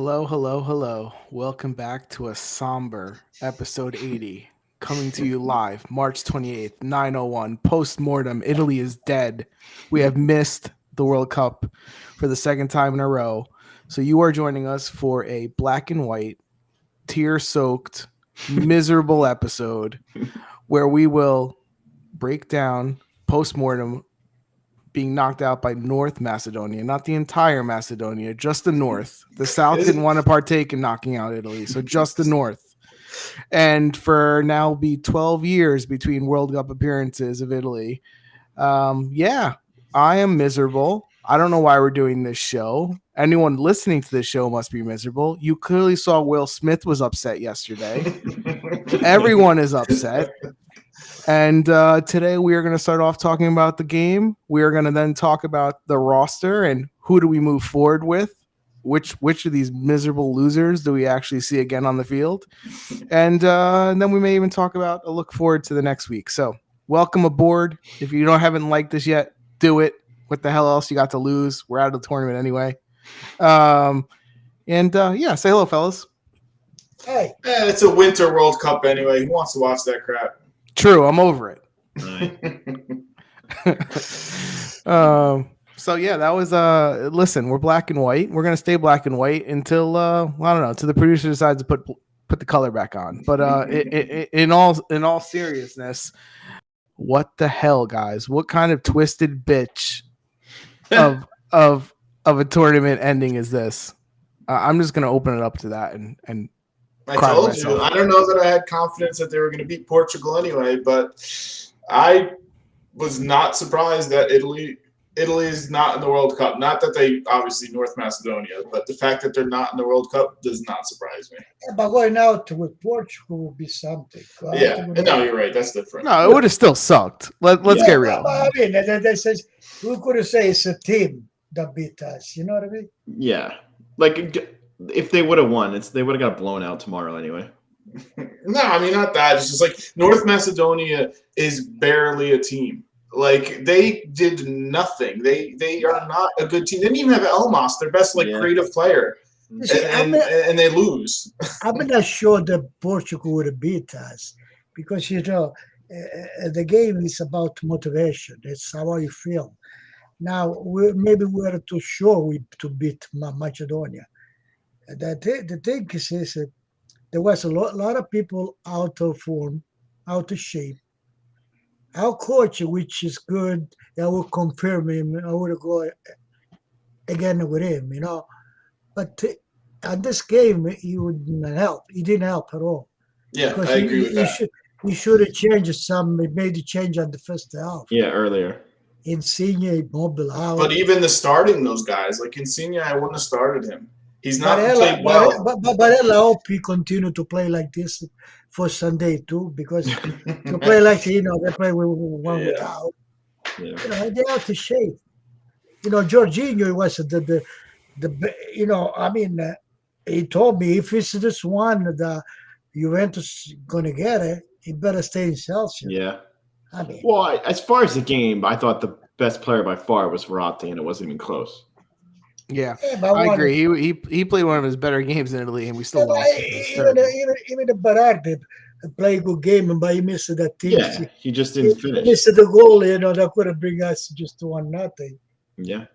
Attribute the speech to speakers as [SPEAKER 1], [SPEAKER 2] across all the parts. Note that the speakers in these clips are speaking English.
[SPEAKER 1] Hello, hello, hello. Welcome back to a somber episode 80, coming to you live March 28th, 9:01. Post-mortem, Italy is dead. We have missed the World Cup for the second time in a row. So you are joining us for a black and white, tear-soaked, miserable episode where we will break down post-mortem being knocked out by North Macedonia, not the entire Macedonia, just the North. The South didn't want to partake in knocking out Italy, so just the North. And for now, be 12 years between World Cup appearances of Italy. I am miserable. I don't know why we're doing this show. Anyone listening to this show must be miserable. You clearly saw Will Smith was upset yesterday. Everyone is upset. And today we are going to start off talking about the game. We are going to then talk about the roster and who do we move forward with. Which of these miserable losers do we actually see again on the field? And then we may even talk about a look forward to the next week. So welcome aboard. If you haven't liked this yet, do it. What the hell else you got to lose? We're out of the tournament anyway. Say hello, fellas.
[SPEAKER 2] Hey, it's a winter World Cup anyway. Who wants to watch that crap?
[SPEAKER 1] True, I'm over it. That was listen, we're black and white. We're gonna stay black and white until I don't know, till the producer decides to put the color back on. But in all seriousness, what the hell, guys? What kind of twisted bitch of a tournament ending is this? I'm just gonna open it up to that and
[SPEAKER 2] I told you. I don't know that I had confidence that they were going to beat Portugal anyway, but I was not surprised that Italy is not in the World Cup. Not that they obviously North Macedonia, but the fact that they're not in the World Cup does not surprise me.
[SPEAKER 3] Yeah, but going out with Portugal would be something.
[SPEAKER 2] No, you're right. That's different.
[SPEAKER 1] No, it would have still sucked. Let's get real.
[SPEAKER 3] I mean, they says we could say it's a team that beat us. You know what I mean?
[SPEAKER 4] Yeah, like. If they would have won, they would have got blown out tomorrow anyway.
[SPEAKER 2] No, I mean not that. It's just like North Macedonia is barely a team. Like they did nothing. They are not a good team. They didn't even have Elmas, their best creative player, and they lose.
[SPEAKER 3] I'm not sure that Portugal would have beat us because the game is about motivation. It's how you feel. Now maybe we're too sure to beat Macedonia. The thing is there was a lot of people out of form, out of shape. Our coach, which is good, I will confirm him. I would go again with him, But at this game, he wouldn't help. He didn't help at all.
[SPEAKER 2] Yeah, because I agree with that.
[SPEAKER 3] He should have changed some. He made the change on the first half.
[SPEAKER 4] Yeah, earlier.
[SPEAKER 3] Insigne, Immobile out.
[SPEAKER 2] But even the starting those guys, like Insigne, I wouldn't have started him. He's not played well.
[SPEAKER 3] But I hope he continue to play like this for Sunday too, because to play like they play with one without. Yeah. They're out of shape. Jorginho was he told me if it's this one, the Juventus gonna get it, he better stay in Chelsea.
[SPEAKER 4] Yeah. Well, as far as the game, I thought the best player by far was Verratti, and it wasn't even close.
[SPEAKER 1] Yeah, I agree. He played one of his better games in Italy, and we still lost.
[SPEAKER 3] Even the Berardi played a good game, but he missed that thing.
[SPEAKER 4] Yeah, he just didn't finish.
[SPEAKER 3] He missed the goal, that could have bring us just to 1-0.
[SPEAKER 4] Yeah.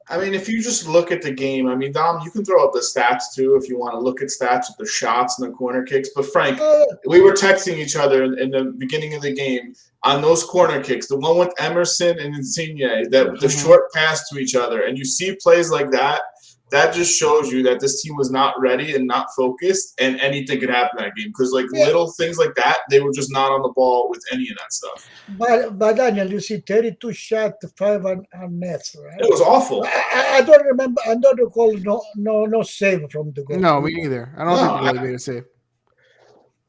[SPEAKER 2] I mean, if you just look at the game, I mean, Dom, you can throw up the stats too if you want to look at stats with the shots and the corner kicks. But Frank, we were texting each other in the beginning of the game on those corner kicks, the one with Emerson and Insigne, the short pass to each other, and you see plays like that. That just shows you that this team was not ready and not focused, and anything could happen in that game. Because little things like that, they were just not on the ball with any of that stuff.
[SPEAKER 3] But Daniel, you see 32 shots, 5 on nets, right?
[SPEAKER 2] It was awful.
[SPEAKER 3] I don't remember. I don't recall no save from the goal.
[SPEAKER 1] No, me neither. I don't think he really made a save.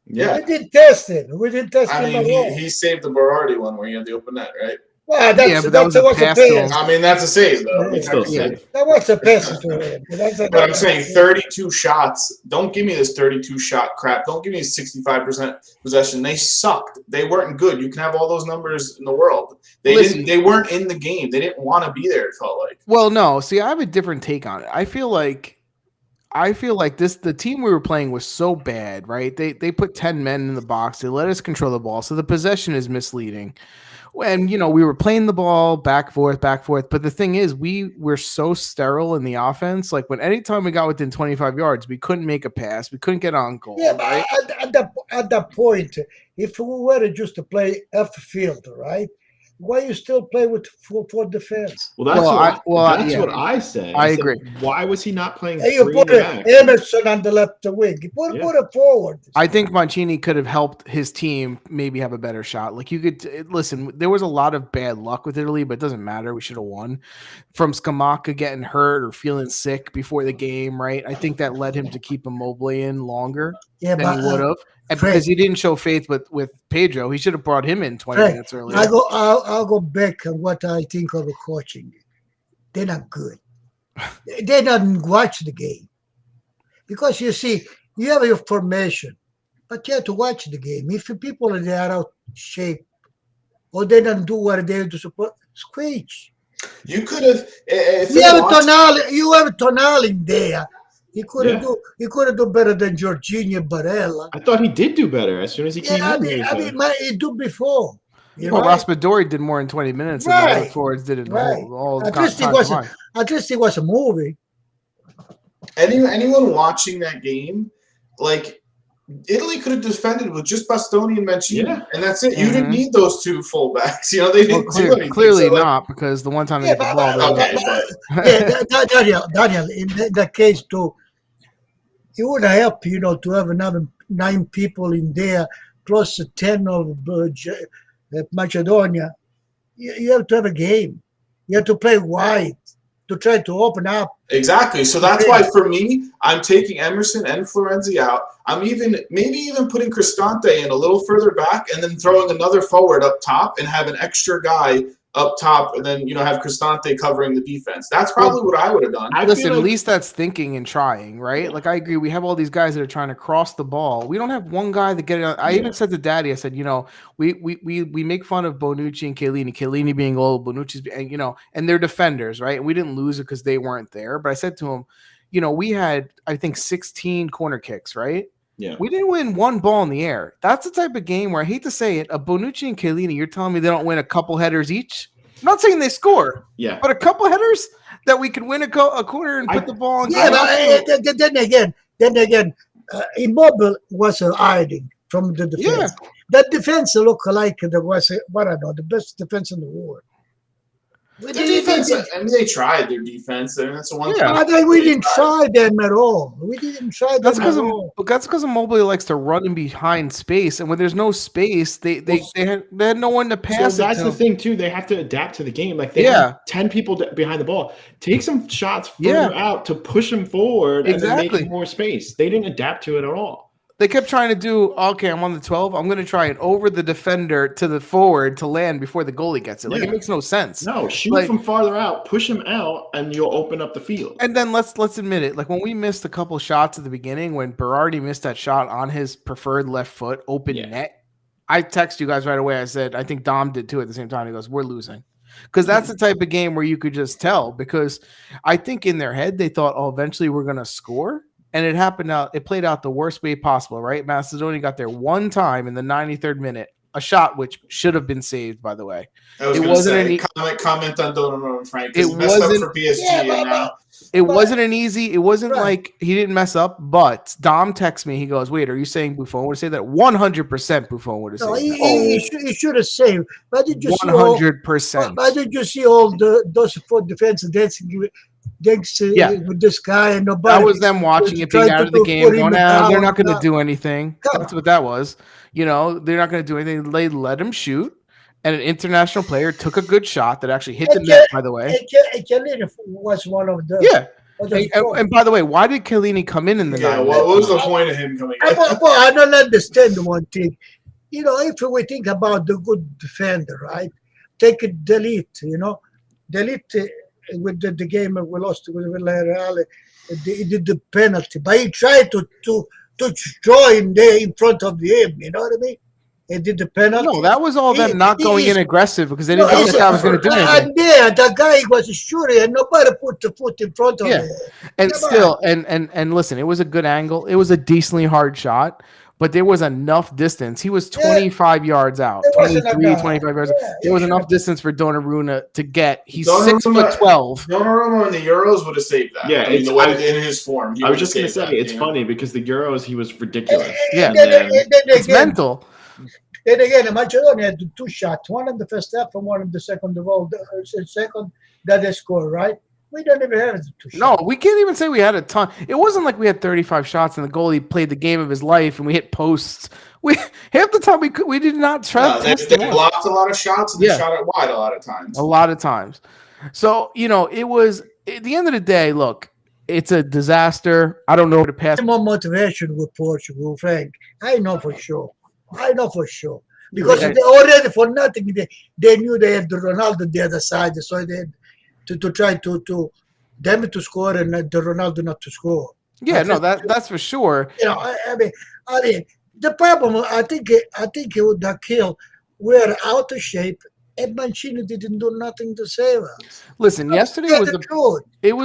[SPEAKER 2] Yeah,
[SPEAKER 3] we didn't test it. Him at all.
[SPEAKER 2] He saved the Berardi one where he had to open that, right?
[SPEAKER 3] Well, that was a pass.
[SPEAKER 2] I mean, that's a save, though.
[SPEAKER 4] It's still safe.
[SPEAKER 3] That was a pass to him.
[SPEAKER 2] But I'm saying 32 shots. Don't give me this 32-shot crap. Don't give me 65% possession. They sucked. They weren't good. You can have all those numbers in the world. They weren't in the game. They didn't want to be there, it felt like.
[SPEAKER 1] Well, no. See, I have a different take on it. I feel like I feel like the team we were playing was so bad, right? They put 10 men in the box. They let us control the ball. So the possession is misleading. And we were playing the ball back forth, back forth. But the thing is, we were so sterile in the offense. Like anytime we got within 25 yards, we couldn't make a pass. We couldn't get on goal.
[SPEAKER 3] Yeah, but
[SPEAKER 1] right?
[SPEAKER 3] at that point, if we were just to play F field, right? Why you still play with for defense?
[SPEAKER 4] Well, that's
[SPEAKER 1] yeah.
[SPEAKER 4] what I said.
[SPEAKER 1] I
[SPEAKER 4] said,
[SPEAKER 1] agree.
[SPEAKER 4] why was he not playing
[SPEAKER 3] And you
[SPEAKER 4] three
[SPEAKER 3] put
[SPEAKER 4] in the back?
[SPEAKER 3] Emerson on the left wing. You put it forward.
[SPEAKER 1] I think Mancini could have helped his team maybe have a better shot. Like you could listen, there was a lot of bad luck with Italy, but it doesn't matter. We should have won. From Scamacca getting hurt or feeling sick before the game, right? I think that led him to keep Immobile in longer than he would have. And because he didn't show faith with Pedro, he should have brought him in 20 minutes earlier.
[SPEAKER 3] I'll go back on what I think of the coaching. They're not good. They don't watch the game. Because you see, you have your formation, but you have to watch the game. If people are out of shape or they don't do what they do support, squeeze.
[SPEAKER 2] You could have.
[SPEAKER 3] You have Tonali in there. He could have do better than Jorginho Barella.
[SPEAKER 4] I thought he did do better as soon as he came in.
[SPEAKER 3] He did before.
[SPEAKER 1] Raspadori did more in 20 minutes than the other forwards did in all
[SPEAKER 3] at least he was a movie.
[SPEAKER 2] Anyone watching that game, like Italy could have defended with just Bastoni and Mancini, and that's it. You didn't need those two fullbacks. They didn't do anything.
[SPEAKER 1] Clearly not, because the one time they get the ball.
[SPEAKER 3] Daniel, in that case too, it would help, to have another 9 people in there plus 10 of Macedonia. You have to have a game. You have to play wide to try to open up.
[SPEAKER 2] Exactly. So that's why, for me, I'm taking Emerson and Florenzi out. I'm maybe even putting Cristante in a little further back and then throwing another forward up top and have an extra guy up top and then, have Cristante covering the defense. That's probably what I would have done.
[SPEAKER 1] Listen, at least that's thinking and trying, right? Like, I agree. We have all these guys that are trying to cross the ball. We don't have one guy that get it. I even said to Daddy, I said, we make fun of Bonucci and Chiellini being old, Bonucci's, and they're defenders, right? And we didn't lose it because they weren't there. But I said to him, we had, I think, 16 corner kicks, right?
[SPEAKER 4] Yeah.
[SPEAKER 1] We didn't win one ball in the air. That's the type of game where, I hate to say it, a Bonucci and Chiellini, you're telling me they don't win a couple headers each? I'm not saying they score, but a couple headers that we could win a corner and put the ball in.
[SPEAKER 3] Yeah, but then again, Immobile was hiding from the defense. Yeah. That defense looked like there was, the best defense in the world.
[SPEAKER 2] They tried their defense. That's the one.
[SPEAKER 3] We didn't try them at all. We didn't try them at all.
[SPEAKER 1] That's because Immobile likes to run in behind space, and when there's no space, they had no one to pass.
[SPEAKER 4] So that's the thing too. They have to adapt to the game. Like they have 10 people behind the ball. Take some shots further out to push them forward and then make more space. They didn't adapt to it at all.
[SPEAKER 1] They kept trying to do, okay, I'm on the 12. I'm going to try it over the defender to the forward to land before the goalie gets it. Like, it makes no sense.
[SPEAKER 4] No, shoot from farther out, push him out, and you'll open up the field.
[SPEAKER 1] And then let's admit it. Like, when we missed a couple shots at the beginning, when Berardi missed that shot on his preferred left foot, open net, I texted you guys right away. I said, I think Dom did too at the same time. He goes, we're losing. Because that's the type of game where you could just tell. Because I think in their head, they thought, eventually we're going to score. And it played out the worst way possible, right? Macedonia got there one time in the 93rd minute, a shot which should have been saved, by the way.
[SPEAKER 2] Comment on Donnarumma and Frank. It messed up for PSG
[SPEAKER 1] It wasn't like he didn't mess up, but Dom texts me. He goes, wait, are you saying Buffon would have saved that? 100% Buffon would have saved that.
[SPEAKER 3] He should have saved. But did you
[SPEAKER 1] 100%.
[SPEAKER 3] But did you see all those 4 defense dancing with this guy and nobody?
[SPEAKER 1] That was them watching it being out of the game. Going, they're not going to do anything. That's what that was. They're not going to do anything. They let him shoot. And an international player took a good shot that actually hit the net, by the way.
[SPEAKER 3] Chiellini was one of the...
[SPEAKER 1] Yeah. And by the way, why did Chiellini come in the night?
[SPEAKER 2] What was the point of him coming in?
[SPEAKER 3] Well, I don't understand one thing. If we think about the good defender, right? Take it, delete, with the game we lost with Villarreal, he did the penalty. But he tried to throw him there in front of him, you know what I mean? and did the penalty.
[SPEAKER 1] No, that was all them not going in aggressive because they didn't think that guy was going to do anything.
[SPEAKER 3] And there, the guy was shooting, and nobody put the foot in front of him.
[SPEAKER 1] And still, and listen, it was a good angle. It was a decently hard shot, but there was enough distance. He was 25 yards out, 23, 25 yards. There was enough distance for Donnarumma to get. He's 6'12".
[SPEAKER 2] Donnarumma in the Euros would have saved that.
[SPEAKER 4] Yeah,
[SPEAKER 2] I mean, the way in his form.
[SPEAKER 4] I was just going to say, it's funny because the Euros, he was ridiculous.
[SPEAKER 1] It's mental.
[SPEAKER 3] Then again, Macedonia had 2 shots, one in the first half and one in the second. Second that they scored, right? We don't even have 2 shots.
[SPEAKER 1] No, we can't even say we had a ton. It wasn't like we had 35 shots and the goalie played the game of his life and we hit posts. Half the time we did not try.
[SPEAKER 2] They blocked a lot of shots and they shot it wide a lot of times.
[SPEAKER 1] A lot of times. So it was at the end of the day. Look, it's a disaster. I don't know where to pass.
[SPEAKER 3] More motivation with Portugal, Frank. I know for sure. Because they already for nothing they knew they had Ronaldo on the other side, so they had to try to them to score and the Ronaldo not to score.
[SPEAKER 1] Yeah, that's for sure.
[SPEAKER 3] I mean, the problem I think it would have killed. We're out of shape, and Mancini didn't do nothing to save us.
[SPEAKER 1] Listen, yesterday was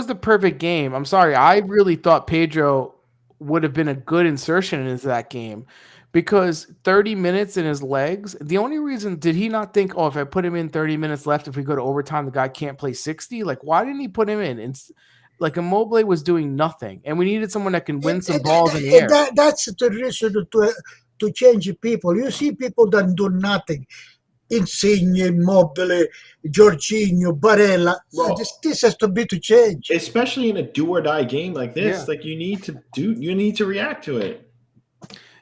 [SPEAKER 1] the perfect game. I'm sorry, I really thought Pedro would have been a good insertion into that game. Because 30 minutes in his legs, the only reason did he not think, if I put him in 30 minutes left, if we go to overtime, the guy can't play 60? Like, why didn't he put him in? And like, Immobile was doing nothing, and we needed someone that can win some balls in the air.
[SPEAKER 3] That's the reason to change people. You see people that do nothing. Insigne, Immobile, Jorginho, Barella. Well, this has to be to change.
[SPEAKER 4] Especially in a do or die game like this. Like, you need to react to it.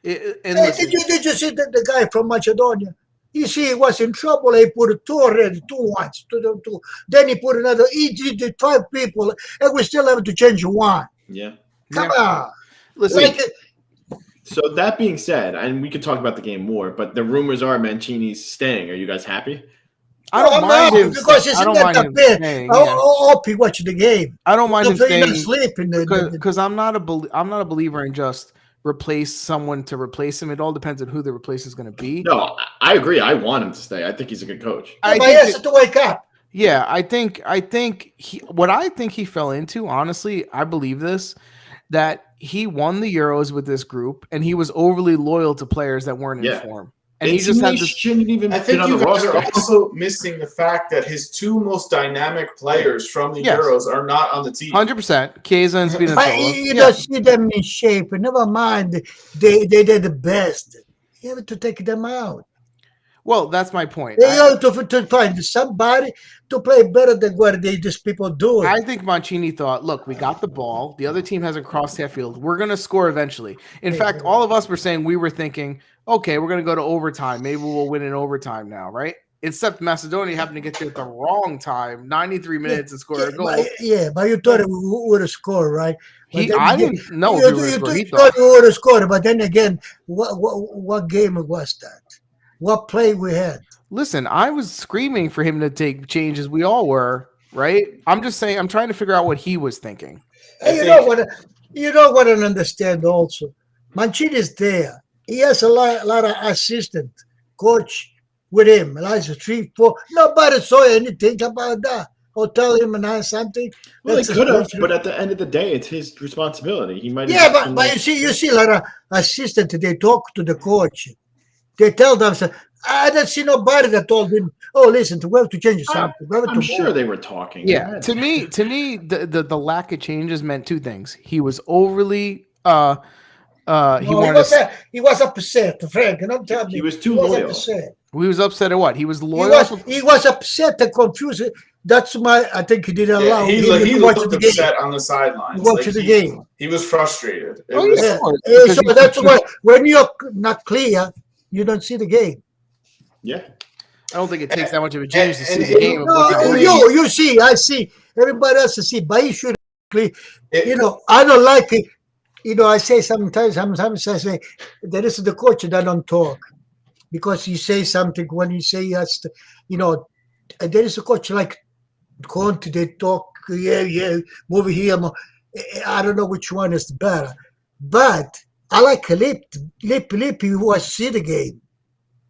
[SPEAKER 3] Did you see the guy from Macedonia? You see, he was in trouble. He put 2 already, 2 once, 2. Then he put another. He did 5 people, and we still have to change 1.
[SPEAKER 4] Yeah.
[SPEAKER 3] Come on.
[SPEAKER 1] Listen.
[SPEAKER 4] So that being said, and we could talk about the game more, but the rumors are Mancini's staying. Are you guys happy?
[SPEAKER 1] I don't mind him
[SPEAKER 3] because he's not that bad. I hope he watch the game.
[SPEAKER 1] I don't mind him staying
[SPEAKER 3] because
[SPEAKER 1] because I'm not a believer in just replace someone to replace him. It all depends on who the replace is going to be.
[SPEAKER 4] No, I agree. I want him to stay. I think he's a good coach.
[SPEAKER 3] But he has to wake up.
[SPEAKER 1] Yeah, I think what I think he fell into, honestly, I believe this, that he won the Euros with this group and he was overly loyal to players that weren't in form. And he just had this.
[SPEAKER 2] I think you guys are also missing the fact that his 2 most dynamic players from the Euros are not on the team.
[SPEAKER 1] 100%. Chiesa and Spinazzola.
[SPEAKER 3] You don't see them in shape. Never mind, they did the best. You have to take them out.
[SPEAKER 1] Well, that's my point.
[SPEAKER 3] They have to find somebody to play better than what these people do.
[SPEAKER 1] I think Mancini thought, look, we got the ball. The other team hasn't crossed half field. We're going to score eventually. In fact, all of us were saying we were thinking, okay, we're going to go to overtime. Maybe we'll win in overtime now, right? Except Macedonia happened to get there at the wrong time, 93 minutes and score a goal.
[SPEAKER 3] But you thought we would have scored, right?
[SPEAKER 1] I didn't know
[SPEAKER 3] you thought we would have scored, but then again, what game was that? What play we had?
[SPEAKER 1] Listen, I was screaming for him to take changes. We all were, right? I'm just saying, I'm trying to figure out what he was thinking.
[SPEAKER 3] You know what I understand also. Mancini is there. He has a lot of assistant coach with him. Like 3, 4. Nobody saw anything about that. Or tell him something.
[SPEAKER 4] Well, they could have, but at the end of the day, it's his responsibility. He might.
[SPEAKER 3] Yeah, but you see a lot of assistant. They talk to the coach. They tell them, I don't see nobody that told him, oh, listen, we have to change something.
[SPEAKER 4] I'm sure they were talking.
[SPEAKER 1] Yeah, to me, the lack of changes meant 2 things. He was overly he
[SPEAKER 3] was upset, Frank. And I'm telling you,
[SPEAKER 4] he was too loyal.
[SPEAKER 1] He was upset at what? He was loyal.
[SPEAKER 3] He was upset and confused. That's why I think he didn't allow
[SPEAKER 2] him to watch the game. On the sidelines.
[SPEAKER 3] Watch the game.
[SPEAKER 2] He was frustrated.
[SPEAKER 3] So that's why when you're not clear, you don't see the game.
[SPEAKER 4] Yeah.
[SPEAKER 1] I don't think it takes that much of a change to see the game.
[SPEAKER 3] You see, I see. Everybody else see, but he should clear. I don't like it. I say sometimes I say, there is the coach that don't talk. Because he says something when he say he has to, there is a coach like Conte, they talk, move here. I don't know which one is better. But I like Lip. He was see the game.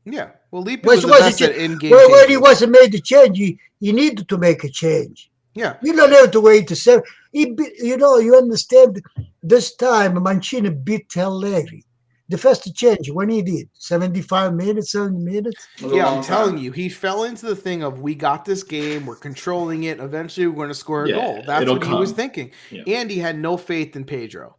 [SPEAKER 1] Yeah. Well, Lippi was the best at in-game
[SPEAKER 3] when
[SPEAKER 1] changes.
[SPEAKER 3] he wasn't made the change, he needed to make a change.
[SPEAKER 1] Yeah.
[SPEAKER 3] You don't have to wait to 7. You understand this time Mancini beat Allegri. The first change, when he did, 75 minutes, 70 minutes.
[SPEAKER 1] Yeah, I'm telling you, he fell into the thing of we got this game, we're controlling it, eventually we're going to score a goal. That's what he was thinking. Yeah. And he had no faith in Pedro.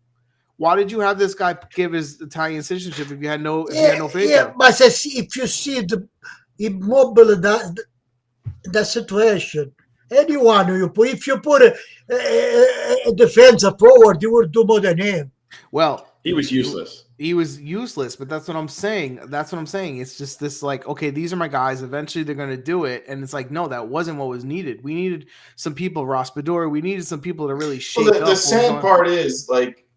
[SPEAKER 1] Why did you have this guy give his Italian citizenship if you had no faith?
[SPEAKER 3] Yeah, but if you see the Immobile, the situation, anyone if you put a defensive forward, you would do more than him.
[SPEAKER 1] Well,
[SPEAKER 4] he was useless.
[SPEAKER 1] He was useless, but that's what I'm saying. It's just this like, okay, these are my guys. Eventually they're going to do it. And it's like, no, that wasn't what was needed. We needed some people, Raspadori. We needed some people to really shake up.
[SPEAKER 2] The sad part is, like,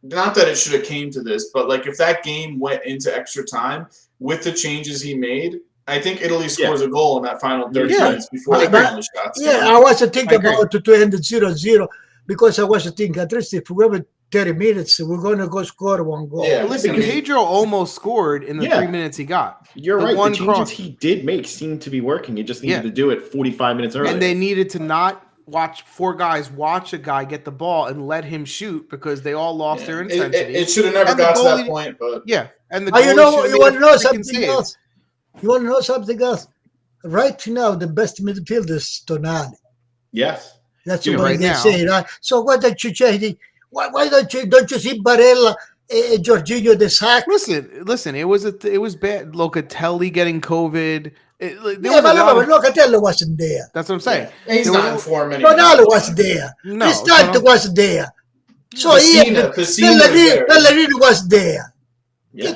[SPEAKER 2] not that it should have came to this, but, like, if that game went into extra time with the changes he made, I think Italy scores a goal in that final 30 minutes before they bring the shots.
[SPEAKER 3] Yeah, I was thinking about to end 0-0 because I was thinking, at least if we have 30 minutes, we're going to go score one goal.
[SPEAKER 1] Yeah, listen, Pedro almost scored in the 3 minutes he got.
[SPEAKER 4] You're right. The changes he did make seemed to be working. He just needed to do it 45 minutes early.
[SPEAKER 1] And they needed to not watch 4 guys watch a guy get the ball and let him shoot because they all lost their intensity.
[SPEAKER 2] It should have never got to that point. But
[SPEAKER 1] and the
[SPEAKER 3] you want to know something else? You want to know something else? Right now, the best midfielder is Tonali.
[SPEAKER 4] Yes,
[SPEAKER 3] that's what they say, right? So why don't you change? Why don't you see Barella and Jorginho the sack?
[SPEAKER 1] Listen. It was bad. Locatelli getting COVID.
[SPEAKER 3] But Locatelli wasn't there.
[SPEAKER 1] That's what I'm saying.
[SPEAKER 2] Yeah. He's not in form anymore.
[SPEAKER 3] Ronaldo was there. Cristante was there. So Pellegrini was there.
[SPEAKER 4] Yeah.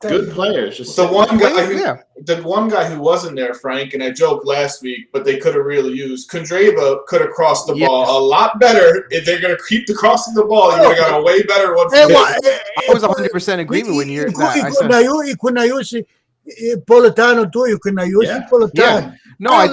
[SPEAKER 4] Good players. Just
[SPEAKER 2] the one guy who wasn't there, Frank, and I joked last week, but they could have really used. Kondreva could have crossed the ball a lot better. If they're going to keep the crossing the ball, you would have got a way better one.
[SPEAKER 1] I was 100% agreement when you're
[SPEAKER 3] you couldn't use Politano too. You couldn't use Politano.
[SPEAKER 1] Yeah. No, I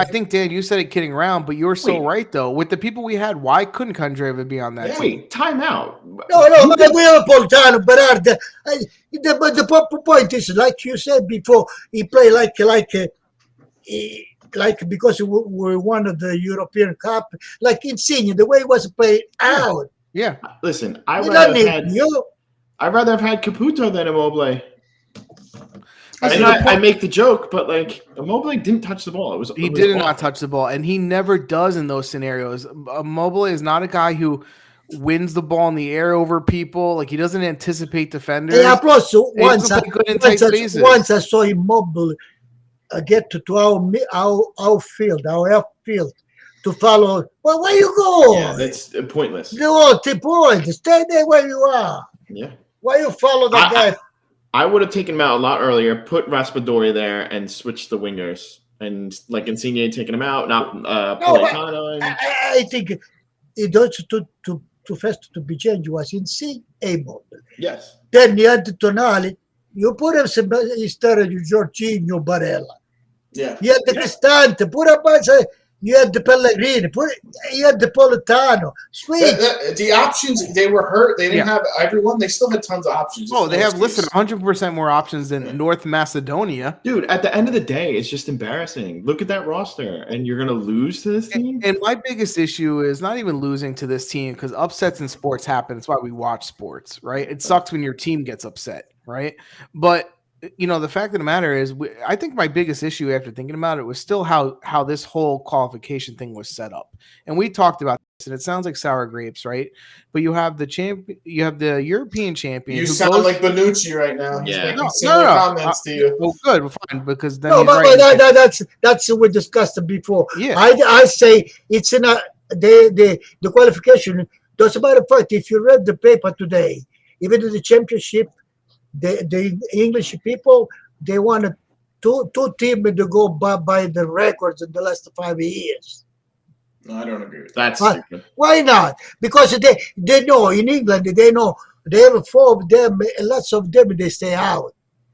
[SPEAKER 1] think Dan, you said it kidding around, but you're so right though. With the people we had, why couldn't Kondreva be on that team?
[SPEAKER 4] Wait, time out.
[SPEAKER 3] No, we have Politano, but the point is, like you said before, he played like because we won the European Cup, like Insigne, the way he was played out.
[SPEAKER 1] Yeah.
[SPEAKER 4] Listen, I'd rather have had Caputo than Immobile. I make the joke, but like Immobile didn't touch the ball.
[SPEAKER 1] He did not touch the ball, and he never does in those scenarios. Immobile is not a guy who wins the ball in the air over people. Like he doesn't anticipate defenders.
[SPEAKER 3] Yeah, plus once I saw Immobile get to our field, our F field, to follow. Well, where you go?
[SPEAKER 4] Yeah, that's pointless.
[SPEAKER 3] No, 2 points. Stay there where you are.
[SPEAKER 4] Yeah.
[SPEAKER 3] Why you follow that guy?
[SPEAKER 4] I would have taken him out a lot earlier, put Raspadori there, and switched the wingers. And like Insigne taking him out, not Politano.
[SPEAKER 3] I think it also too fast to be changed was Insigne able.
[SPEAKER 4] Yes.
[SPEAKER 3] Then you had the Tonali. You put him instead of Jorginho Barella.
[SPEAKER 2] Yeah.
[SPEAKER 3] You had the Cristante. Put up you had the Pellegrini. You had the Politano. Sweet.
[SPEAKER 2] The options, they were hurt. They didn't have everyone. They still had tons of options.
[SPEAKER 1] Oh, they have 100% more options than North Macedonia.
[SPEAKER 4] Dude, at the end of the day, it's just embarrassing. Look at that roster, and you're going to lose to this team?
[SPEAKER 1] And my biggest issue is not even losing to this team because upsets in sports happen. That's why we watch sports, right? It sucks when your team gets upset, right? But the fact of the matter is, I think my biggest issue after thinking about it was still how this whole qualification thing was set up. And we talked about this, and it sounds like sour grapes, right? But you have you have the European champion.
[SPEAKER 2] You sound like Bonucci right now. He's making similar comments to you.
[SPEAKER 1] Well, good, fine, because then
[SPEAKER 3] that's what we discussed before.
[SPEAKER 1] Yeah,
[SPEAKER 3] I say it's in the qualification. Doesn't matter if you read the paper today, even in the championship. The English people, they wanted two teams to go by the records in the last 5 years.
[SPEAKER 2] No, I don't agree with
[SPEAKER 4] that.
[SPEAKER 3] Why not? Because they know in England, they know they have 4 of them, lots of them, they stay out.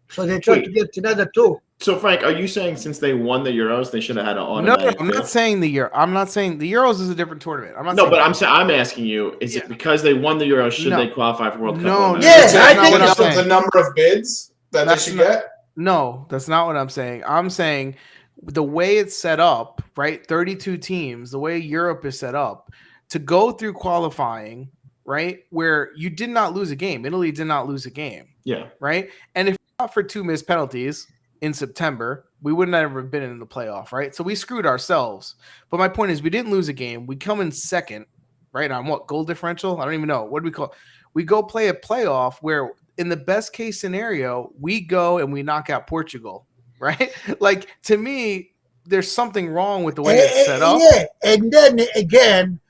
[SPEAKER 3] So they try to get another 2.
[SPEAKER 4] So, Frank, are you saying since they won the Euros, they should have had an
[SPEAKER 1] No,
[SPEAKER 4] automatic?
[SPEAKER 1] I'm not saying the Euro. I'm not saying the Euros is a different tournament.
[SPEAKER 4] I'm asking you: is it because they won the Euros? Should they qualify for World Cup?
[SPEAKER 3] Yeah,
[SPEAKER 2] I think the number of bids that they should get.
[SPEAKER 1] No, that's not what I'm saying. I'm saying the way it's set up, right? 32 teams, the way Europe is set up to go through qualifying, right? Where you did not lose a game. Italy did not lose a game.
[SPEAKER 4] Yeah.
[SPEAKER 1] Right. And if not for 2 missed penalties in September, we would not have been in the playoff. Right. So we screwed ourselves. But my point is, we didn't lose a game. We come in second, right? On what, goal differential? I don't even know. What do we call it? We go play a playoff where, in the best case scenario, we go and we knock out Portugal, right? Like, to me, there's something wrong with the way it's set up.
[SPEAKER 3] Yeah, and then again,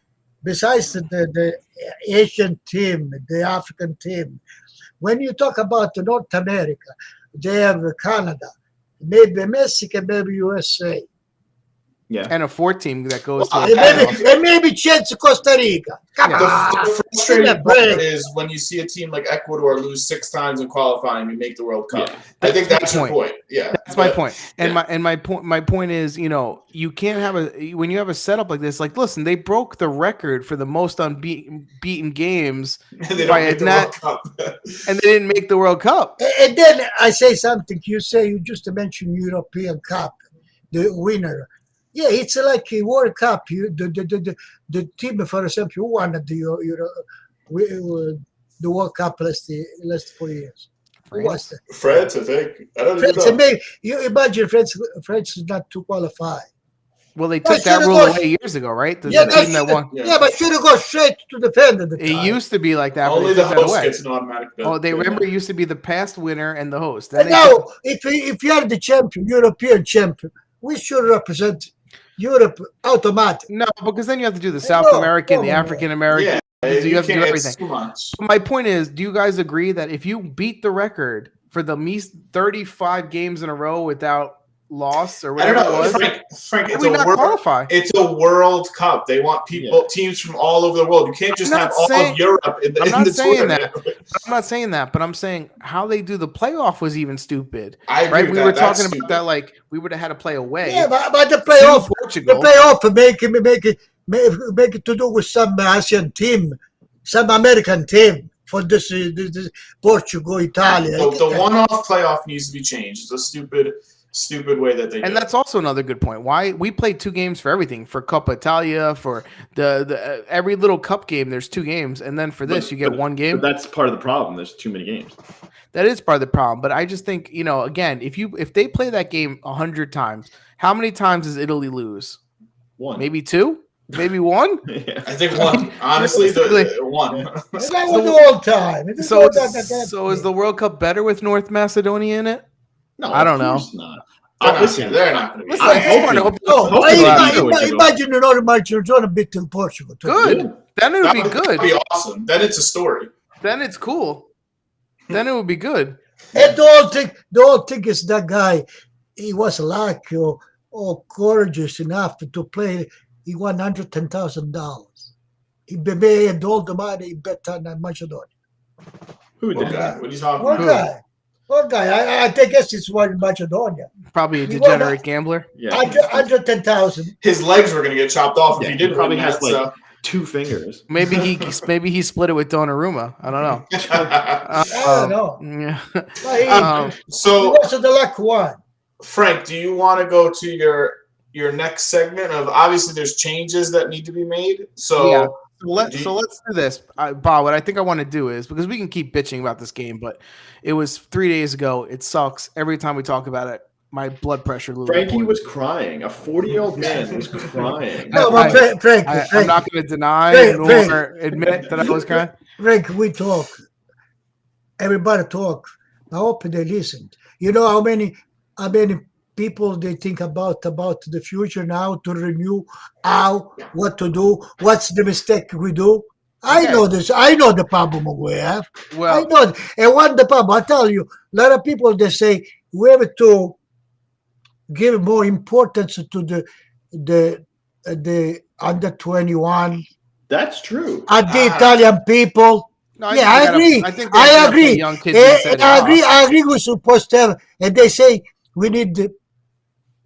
[SPEAKER 3] besides the Asian team, the African team, when you talk about North America, they have Canada, maybe Mexico, maybe USA.
[SPEAKER 4] Yeah.
[SPEAKER 1] And a 4th team that goes to
[SPEAKER 3] and maybe chance Costa Rica. Come on.
[SPEAKER 2] The frustrating part is when you see a team like Ecuador lose 6 times in qualifying and make the World Cup. Yeah. I think that's your point. Yeah.
[SPEAKER 1] That's my point. And my point is, you can't have when you have a setup like this, like, listen, they broke the record for the most unbeaten games by a net, and they didn't make the World Cup.
[SPEAKER 3] And then I say something. You just mentioned European Cup, the winner. Yeah, it's like a World Cup. The team, for example, who won the World Cup last 4 years. Who was that?
[SPEAKER 2] France, I think. I don't
[SPEAKER 3] France,
[SPEAKER 2] know.
[SPEAKER 3] You imagine France is not to qualify.
[SPEAKER 1] Well, they took that rule away years ago, right? The team that won.
[SPEAKER 3] Yeah, but should have gone straight to defend at the time.
[SPEAKER 1] It used to be like that.
[SPEAKER 2] Only the host gets an automatic.
[SPEAKER 1] Remember it used to be the past winner and the host.
[SPEAKER 3] And now, if you are the champion, European champion, we should represent Europe automatic.
[SPEAKER 1] No, because then you have to do the South American, the African American.
[SPEAKER 2] Yeah,
[SPEAKER 1] you have to do everything.
[SPEAKER 2] Too much.
[SPEAKER 1] My point is, do you guys agree that if you beat the record for the 35 games in a row without loss or whatever it was,
[SPEAKER 2] Frank, it's a World Cup. They want teams from all over the world. You can't just have all of Europe in the tournament.
[SPEAKER 1] I'm not saying that, but I'm saying how they do the playoff was even stupid.
[SPEAKER 2] I agree.
[SPEAKER 1] Right? We were talking about that, like we would have had to play away.
[SPEAKER 3] Yeah, but the playoff, make it to do with some Asian team, some American team for this Portugal, Italy.
[SPEAKER 2] The one-off playoff needs to be changed. It's a stupid way that they do.
[SPEAKER 1] And that's also another good point. Why we played 2 games for everything, for Coppa Italia, for the every little cup game. There's 2 games, and then for this you get 1 game.
[SPEAKER 4] But that's part of the problem. There's too many games.
[SPEAKER 1] That is part of the problem. But I just think, again, if they play that game 100 times, how many times does Italy lose?
[SPEAKER 4] 1,
[SPEAKER 1] maybe 2. Maybe 1?
[SPEAKER 2] Yeah. I think 1. Honestly, the 1.
[SPEAKER 3] That was the whole time.
[SPEAKER 1] So is the World Cup better with North Macedonia in it?
[SPEAKER 4] No,
[SPEAKER 1] I don't know.
[SPEAKER 4] Not.
[SPEAKER 2] Listen, they're not going to be.
[SPEAKER 3] Imagine North Macedonia beating Portugal.
[SPEAKER 1] Good. Then it would be good.
[SPEAKER 2] That would be awesome. Then it's a story.
[SPEAKER 1] Then it's cool. Then it would be good.
[SPEAKER 3] And the whole thing is that guy, he was lucky or courageous enough to play. He won $110,000. He made all the money he bet on Macedonia.
[SPEAKER 4] Who did that?
[SPEAKER 2] What are you talking about?
[SPEAKER 3] One guy. I guess it's one in Macedonia.
[SPEAKER 1] Probably a degenerate gambler.
[SPEAKER 4] Yeah.
[SPEAKER 3] 110,000.
[SPEAKER 2] His legs were going to get chopped off if he didn't.
[SPEAKER 4] Probably has like 2 fingers.
[SPEAKER 1] Maybe he split it with Donnarumma. I don't know.
[SPEAKER 3] I don't know.
[SPEAKER 1] Yeah.
[SPEAKER 2] So
[SPEAKER 3] he was the luck one.
[SPEAKER 2] Frank, do you want to go to your next segment of, obviously there's changes that need to be made? So
[SPEAKER 1] yeah. Let's do this, Bob. What I think I want to do is, because we can keep bitching about this game, but it was 3 days ago. It sucks every time we talk about it. My blood pressure.
[SPEAKER 4] Frankie was crying. A 40-year-old man was crying.
[SPEAKER 3] No, but Frank,
[SPEAKER 1] I'm not going to deny nor admit that I was crying.
[SPEAKER 3] Frank, we talk. Everybody talk. I hope they listened. You know how many people they think about the future now, to renew what to do, what's the mistake we do. I know this. I know the problem we have.
[SPEAKER 1] Well,
[SPEAKER 3] I know. And what the problem? I tell you, a lot of people, they say we have to give more importance to the under 21.
[SPEAKER 4] That's true.
[SPEAKER 3] And the Italian people.
[SPEAKER 1] No,
[SPEAKER 3] I agree. I agree. I agree. We're supposed to have, and they say we need the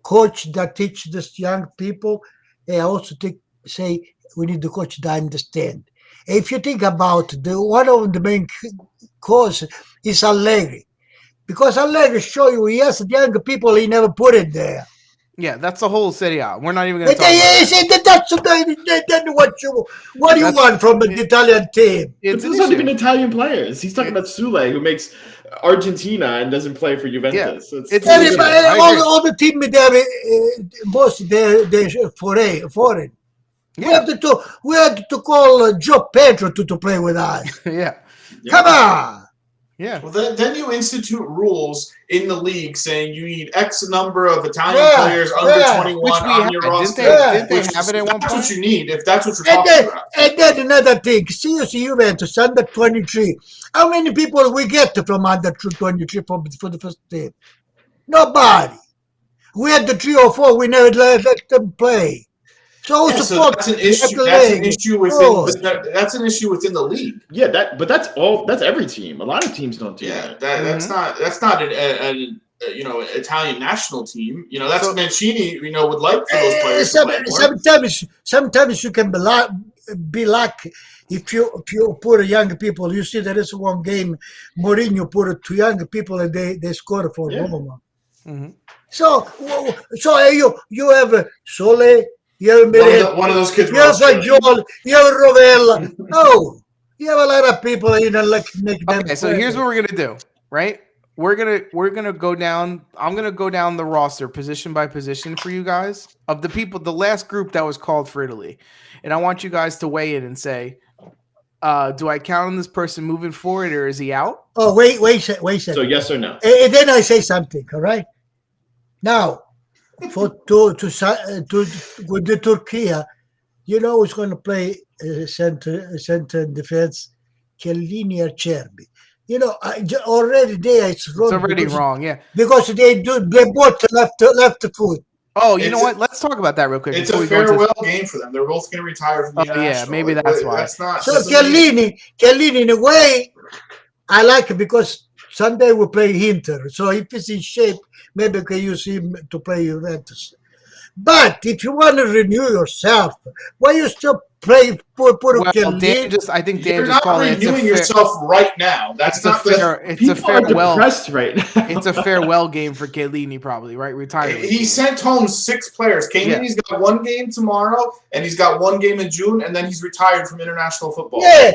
[SPEAKER 3] coach that teach this young people. They also say we need the coach that understand. If you think about one of the main cause is Allegri. Because Allegri show you, yes, the young people, he never put it there.
[SPEAKER 1] Yeah, that's the whole Serie A. We're not even going to talk about
[SPEAKER 3] That's what do you want from an Italian team?
[SPEAKER 4] But those aren't even Italian players. He's talking about Sule, who makes Argentina and doesn't play for Juventus.
[SPEAKER 1] Yeah,
[SPEAKER 3] it's all the team there, most they're foreign. Yeah. We had to call Joe Pedro to play with us.
[SPEAKER 1] Yeah.
[SPEAKER 3] Come on.
[SPEAKER 1] Yeah.
[SPEAKER 2] Well, then you institute rules in the league saying you need X number of Italian players under 21 on your roster.
[SPEAKER 1] Didn't they have it at one point?
[SPEAKER 2] That's what you need if that's what you're talking about.
[SPEAKER 3] And then another thing, see Juventus under 23. How many people we get from under 23 for the first team? Nobody. We had the 3 or 4. We never let them play. So
[SPEAKER 2] that's an issue. That's an issue within. That's an issue within the league.
[SPEAKER 4] Yeah, that's all. That's every team. A lot of teams don't do that.
[SPEAKER 2] That's not an Italian national team. That's Mancini. Would like for those players to play more.
[SPEAKER 3] Sometimes you can be lucky if you put young people. You see, there is one game Mourinho put 2 young people and they score for Roma.
[SPEAKER 1] Mm-hmm.
[SPEAKER 3] So you have Sole. You have
[SPEAKER 2] one of those kids.
[SPEAKER 3] You have Fagioli. You have Rovella. No, you have a lot of people. Make them.
[SPEAKER 1] Okay, so here's what we're gonna do, right? We're gonna go down. I'm gonna go down the roster position by position for you guys of the people, the last group that was called for Italy, and I want you guys to weigh in and say, do I count on this person moving forward or is he out?
[SPEAKER 3] Oh, wait a second.
[SPEAKER 4] So yes or no?
[SPEAKER 3] And then I say something. All right. Now, with the Turkey, who's going to play center defense? Chiellini or Cherby. Already there it's wrong.
[SPEAKER 1] It's already wrong, yeah.
[SPEAKER 3] Because they both left foot.
[SPEAKER 1] Oh, you know what? Let's talk about that real quick.
[SPEAKER 2] It's a farewell game for them. They're both going to retire from the international.
[SPEAKER 1] Yeah, maybe that's why.
[SPEAKER 2] That's not.
[SPEAKER 3] So Chiellini, in a way, I like it because Sunday we play Inter. So if he's in shape, maybe can use him to play Juventus. But if you want to renew yourself, why you still play Chiellini?
[SPEAKER 1] I think
[SPEAKER 2] you're not renewing yourself right now. That's not fair.
[SPEAKER 1] It's a farewell.
[SPEAKER 4] Right now.
[SPEAKER 1] It's a farewell game for Chiellini, probably, right? Retired.
[SPEAKER 2] He sent home 6 players. Chiellini's got 1 game tomorrow, and he's got 1 game in June, and then he's retired from international football.
[SPEAKER 3] Yeah,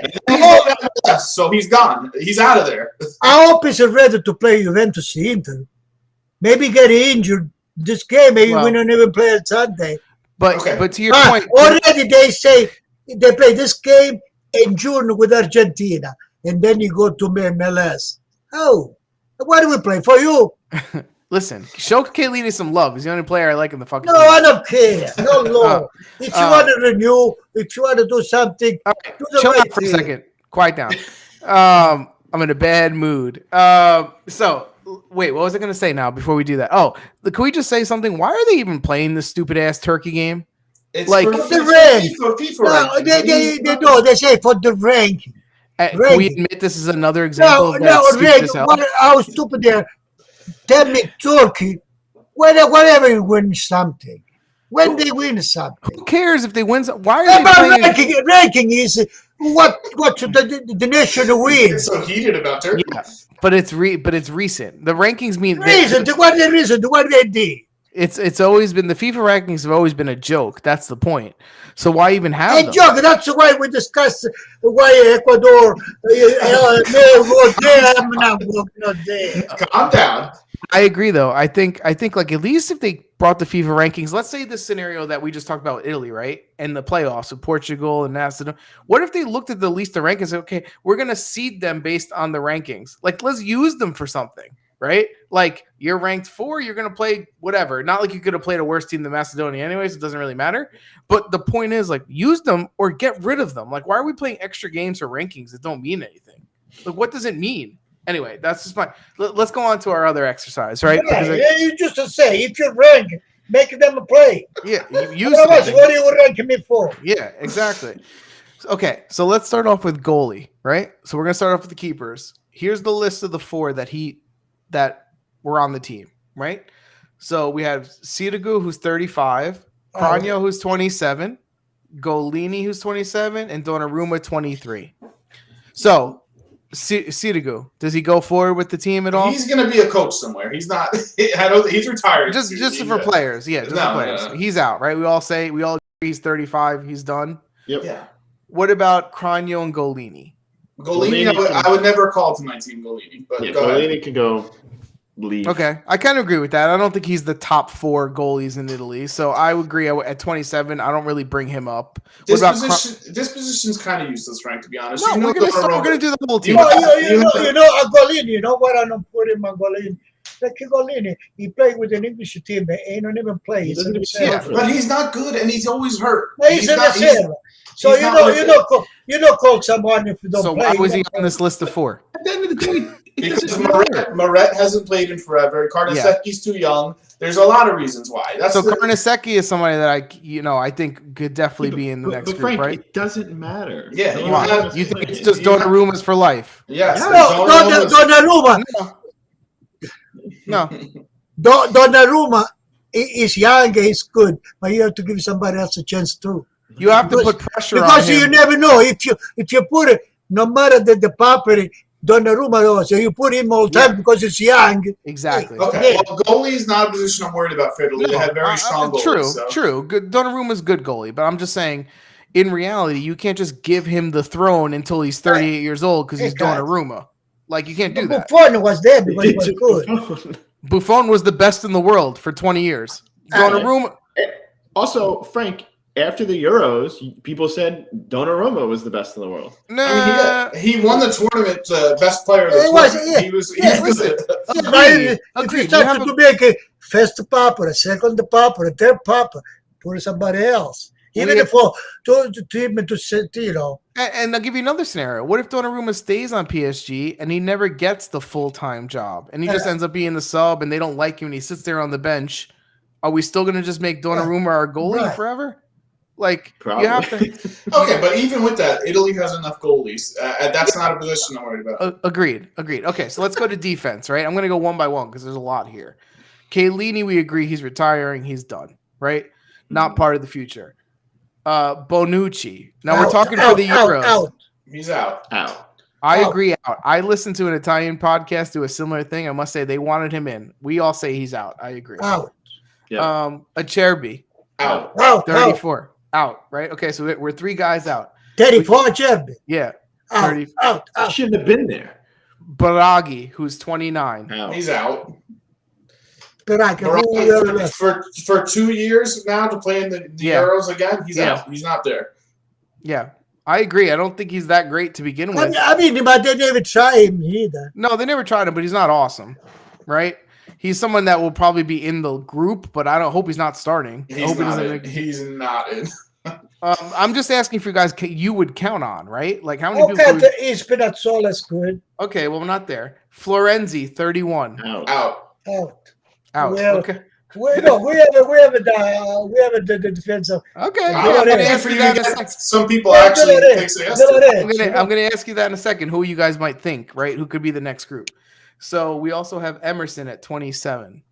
[SPEAKER 2] so he's gone. He's out of there.
[SPEAKER 3] I hope he's ready to play Juventus Inter. Maybe get injured this game. Maybe we don't even play on Sunday.
[SPEAKER 1] But to your point,
[SPEAKER 3] already they say they play this game in June with Argentina, and then you go to MLS. Oh, why do we play for you?
[SPEAKER 1] Listen, show Chiellini some love. He's the only player I like in the fucking.
[SPEAKER 3] No, team. I don't care. No. If you want to renew, if you want to do something,
[SPEAKER 1] right,
[SPEAKER 3] do the
[SPEAKER 1] chill
[SPEAKER 3] right
[SPEAKER 1] out for
[SPEAKER 3] thing.
[SPEAKER 1] a second. Quiet down. I'm in a bad mood. So. Wait, what was I going to say now before we do that? Oh, can we just say something? Why are they even playing this stupid-ass Turkey game?
[SPEAKER 2] It's like for the rank.
[SPEAKER 3] No, they say for the ranking.
[SPEAKER 1] Can we admit this is another example of that?
[SPEAKER 3] How stupid they are. Tell me Turkey, whenever you win something, when they win something.
[SPEAKER 1] Who cares if they win? Why are they playing?
[SPEAKER 3] Ranking is what the nation wins.
[SPEAKER 2] So heated about Turkey.
[SPEAKER 1] Yeah. But it's recent. The rankings mean
[SPEAKER 3] reason. What they did.
[SPEAKER 1] It's always been the FIFA rankings have always been a joke. That's the point. So why even have them?
[SPEAKER 3] A joke. That's why we discuss why Ecuador.
[SPEAKER 2] Calm down.
[SPEAKER 1] I agree, though. I think like at least if they brought the FIFA rankings, let's say this scenario that we just talked about with Italy, right? And the playoffs with Portugal and Macedonia. What if they looked at the least the rankings and said, okay, we're gonna seed them based on the rankings. Like, let's use them for something, right? Like you're ranked 4, you're gonna play whatever. Not like you could have played a worse team than Macedonia, anyways. It doesn't really matter. But the point is, like, use them or get rid of them. Like, why are we playing extra games for rankings that don't mean anything? Like, what does it mean? Anyway, that's just my. Let's go on to our other exercise, right?
[SPEAKER 3] Yeah, you just to say if you rank, make them play.
[SPEAKER 1] Yeah, use
[SPEAKER 3] what do you rank me for?
[SPEAKER 1] Yeah, exactly. Okay, so let's start off with goalie, right? So we're gonna start off with the keepers. Here's the list of the 4 that were on the team, right? So we have Sirigu, who's 35, Cranio, who's 27, Golini, who's 27, and Donnarumma, 23. So Sirigu, does he go forward with the team at all?
[SPEAKER 2] He's going to be a coach somewhere. He's not. He's retired.
[SPEAKER 1] Just for players. Yeah, just for players. No. He's out, right? We all agree he's 35. He's done.
[SPEAKER 4] Yep.
[SPEAKER 2] Yeah.
[SPEAKER 1] What about Cragno and Golini?
[SPEAKER 2] Golini, I would never call to my team Golini. But
[SPEAKER 4] Golini can go leave.
[SPEAKER 1] Okay, I kind of agree with that. I don't think he's the top 4 goalies in Italy, so I would agree at 27. I don't really bring him up.
[SPEAKER 2] This position's kind of useless, Frank. To be honest,
[SPEAKER 1] no, we're gonna do the whole team.
[SPEAKER 3] Golini. You know what? I don't put him on Golini. Like Golini, he played with an English team. He don't even play. He's
[SPEAKER 2] but he's not good, and he's always hurt.
[SPEAKER 3] He's in the reserve. So you know, call someone if you don't play.
[SPEAKER 1] So why was he on this list of 4?
[SPEAKER 4] At the end of the day,
[SPEAKER 2] because Moret hasn't played in forever. Carnesecchi's too young. There's a lot of reasons why.
[SPEAKER 1] Carnesecchi is somebody that I think could definitely be in the next group,
[SPEAKER 4] Frank,
[SPEAKER 1] right?
[SPEAKER 4] It doesn't matter.
[SPEAKER 2] Yeah,
[SPEAKER 1] you think it's just Donnarumma's for life?
[SPEAKER 2] Yes.
[SPEAKER 3] Donnarumma.
[SPEAKER 1] No.
[SPEAKER 3] Donnarumma is young. He's good, but you have to give somebody else a chance too.
[SPEAKER 1] You have to put pressure on him.
[SPEAKER 3] Because you never know. If you put it, no matter the property, Donnarumma, so you put him all the time because he's young.
[SPEAKER 1] Exactly.
[SPEAKER 2] Okay. Well, goalie is not a position I'm worried about for Italy. They have very strong goalies.
[SPEAKER 1] True. Good. Donnarumma's good goalie, but I'm just saying, in reality, you can't just give him the throne until he's 38 years old because he's Donnarumma. Like, you can't do that.
[SPEAKER 3] Buffon was there because he was good.
[SPEAKER 1] Buffon was the best in the world for 20 years. Donnarumma.
[SPEAKER 4] Also, Frank, after the Euros, people said Donnarumma was the best in the world.
[SPEAKER 1] Nah.
[SPEAKER 2] I mean, he won the tournament best player of the tournament. He was
[SPEAKER 1] good.
[SPEAKER 3] If you start to make a first papa, a second papa, a third papa, put somebody else. Even if to sit,
[SPEAKER 1] And I'll give you another scenario. What if Donnarumma stays on PSG and he never gets the full-time job and he just ends up being the sub and they don't like him and he sits there on the bench? Are we still going to just make Donnarumma our goalie forever? Like,
[SPEAKER 4] probably.
[SPEAKER 1] You have to.
[SPEAKER 2] Okay, but even with that, Italy has enough goalies. That's not a position I'm worried about.
[SPEAKER 1] Agreed. Okay, so let's go to defense, right? I'm going to go one by one because there's a lot here. Chiellini, we agree he's retiring. He's done, right? Not part of the future. Bonucci. Now we're talking for the Euros.
[SPEAKER 2] He's out.
[SPEAKER 1] I agree. Out. I listened to an Italian podcast do a similar thing. I must say they wanted him in. We all say he's out. I agree.
[SPEAKER 3] Out.
[SPEAKER 4] Yeah.
[SPEAKER 1] Acerbi.
[SPEAKER 2] Out.
[SPEAKER 1] 34. Out. Right. Okay. So we're 3 guys out.
[SPEAKER 3] 34. Acerbi.
[SPEAKER 1] Yeah.
[SPEAKER 3] Out.
[SPEAKER 4] Shouldn't have been there.
[SPEAKER 1] Baraghi, who's 29.
[SPEAKER 2] He's out.
[SPEAKER 3] Baraghi
[SPEAKER 2] for 2 years now to play in the Euros again. He's out. He's not there.
[SPEAKER 1] Yeah. I agree. I don't think he's that great to begin with.
[SPEAKER 3] I mean, but they never try him either.
[SPEAKER 1] No, they never tried him, but he's not awesome, right? He's someone that will probably be in the group, but I don't hope he's not starting.
[SPEAKER 2] He's not in.
[SPEAKER 1] I'm just asking for you guys you would count on, right? Like how many people?
[SPEAKER 3] Okay, Spinazzola's good.
[SPEAKER 1] Okay, well, not there. Florenzi, 31.
[SPEAKER 2] Out.
[SPEAKER 1] Okay.
[SPEAKER 3] We have the defensive.
[SPEAKER 1] Okay.
[SPEAKER 2] I'm going to ask you that. Some people actually think so.
[SPEAKER 1] I'm going to ask you that in a second. Who you guys might think, right? Who could be the next group? So we also have Emerson at 27.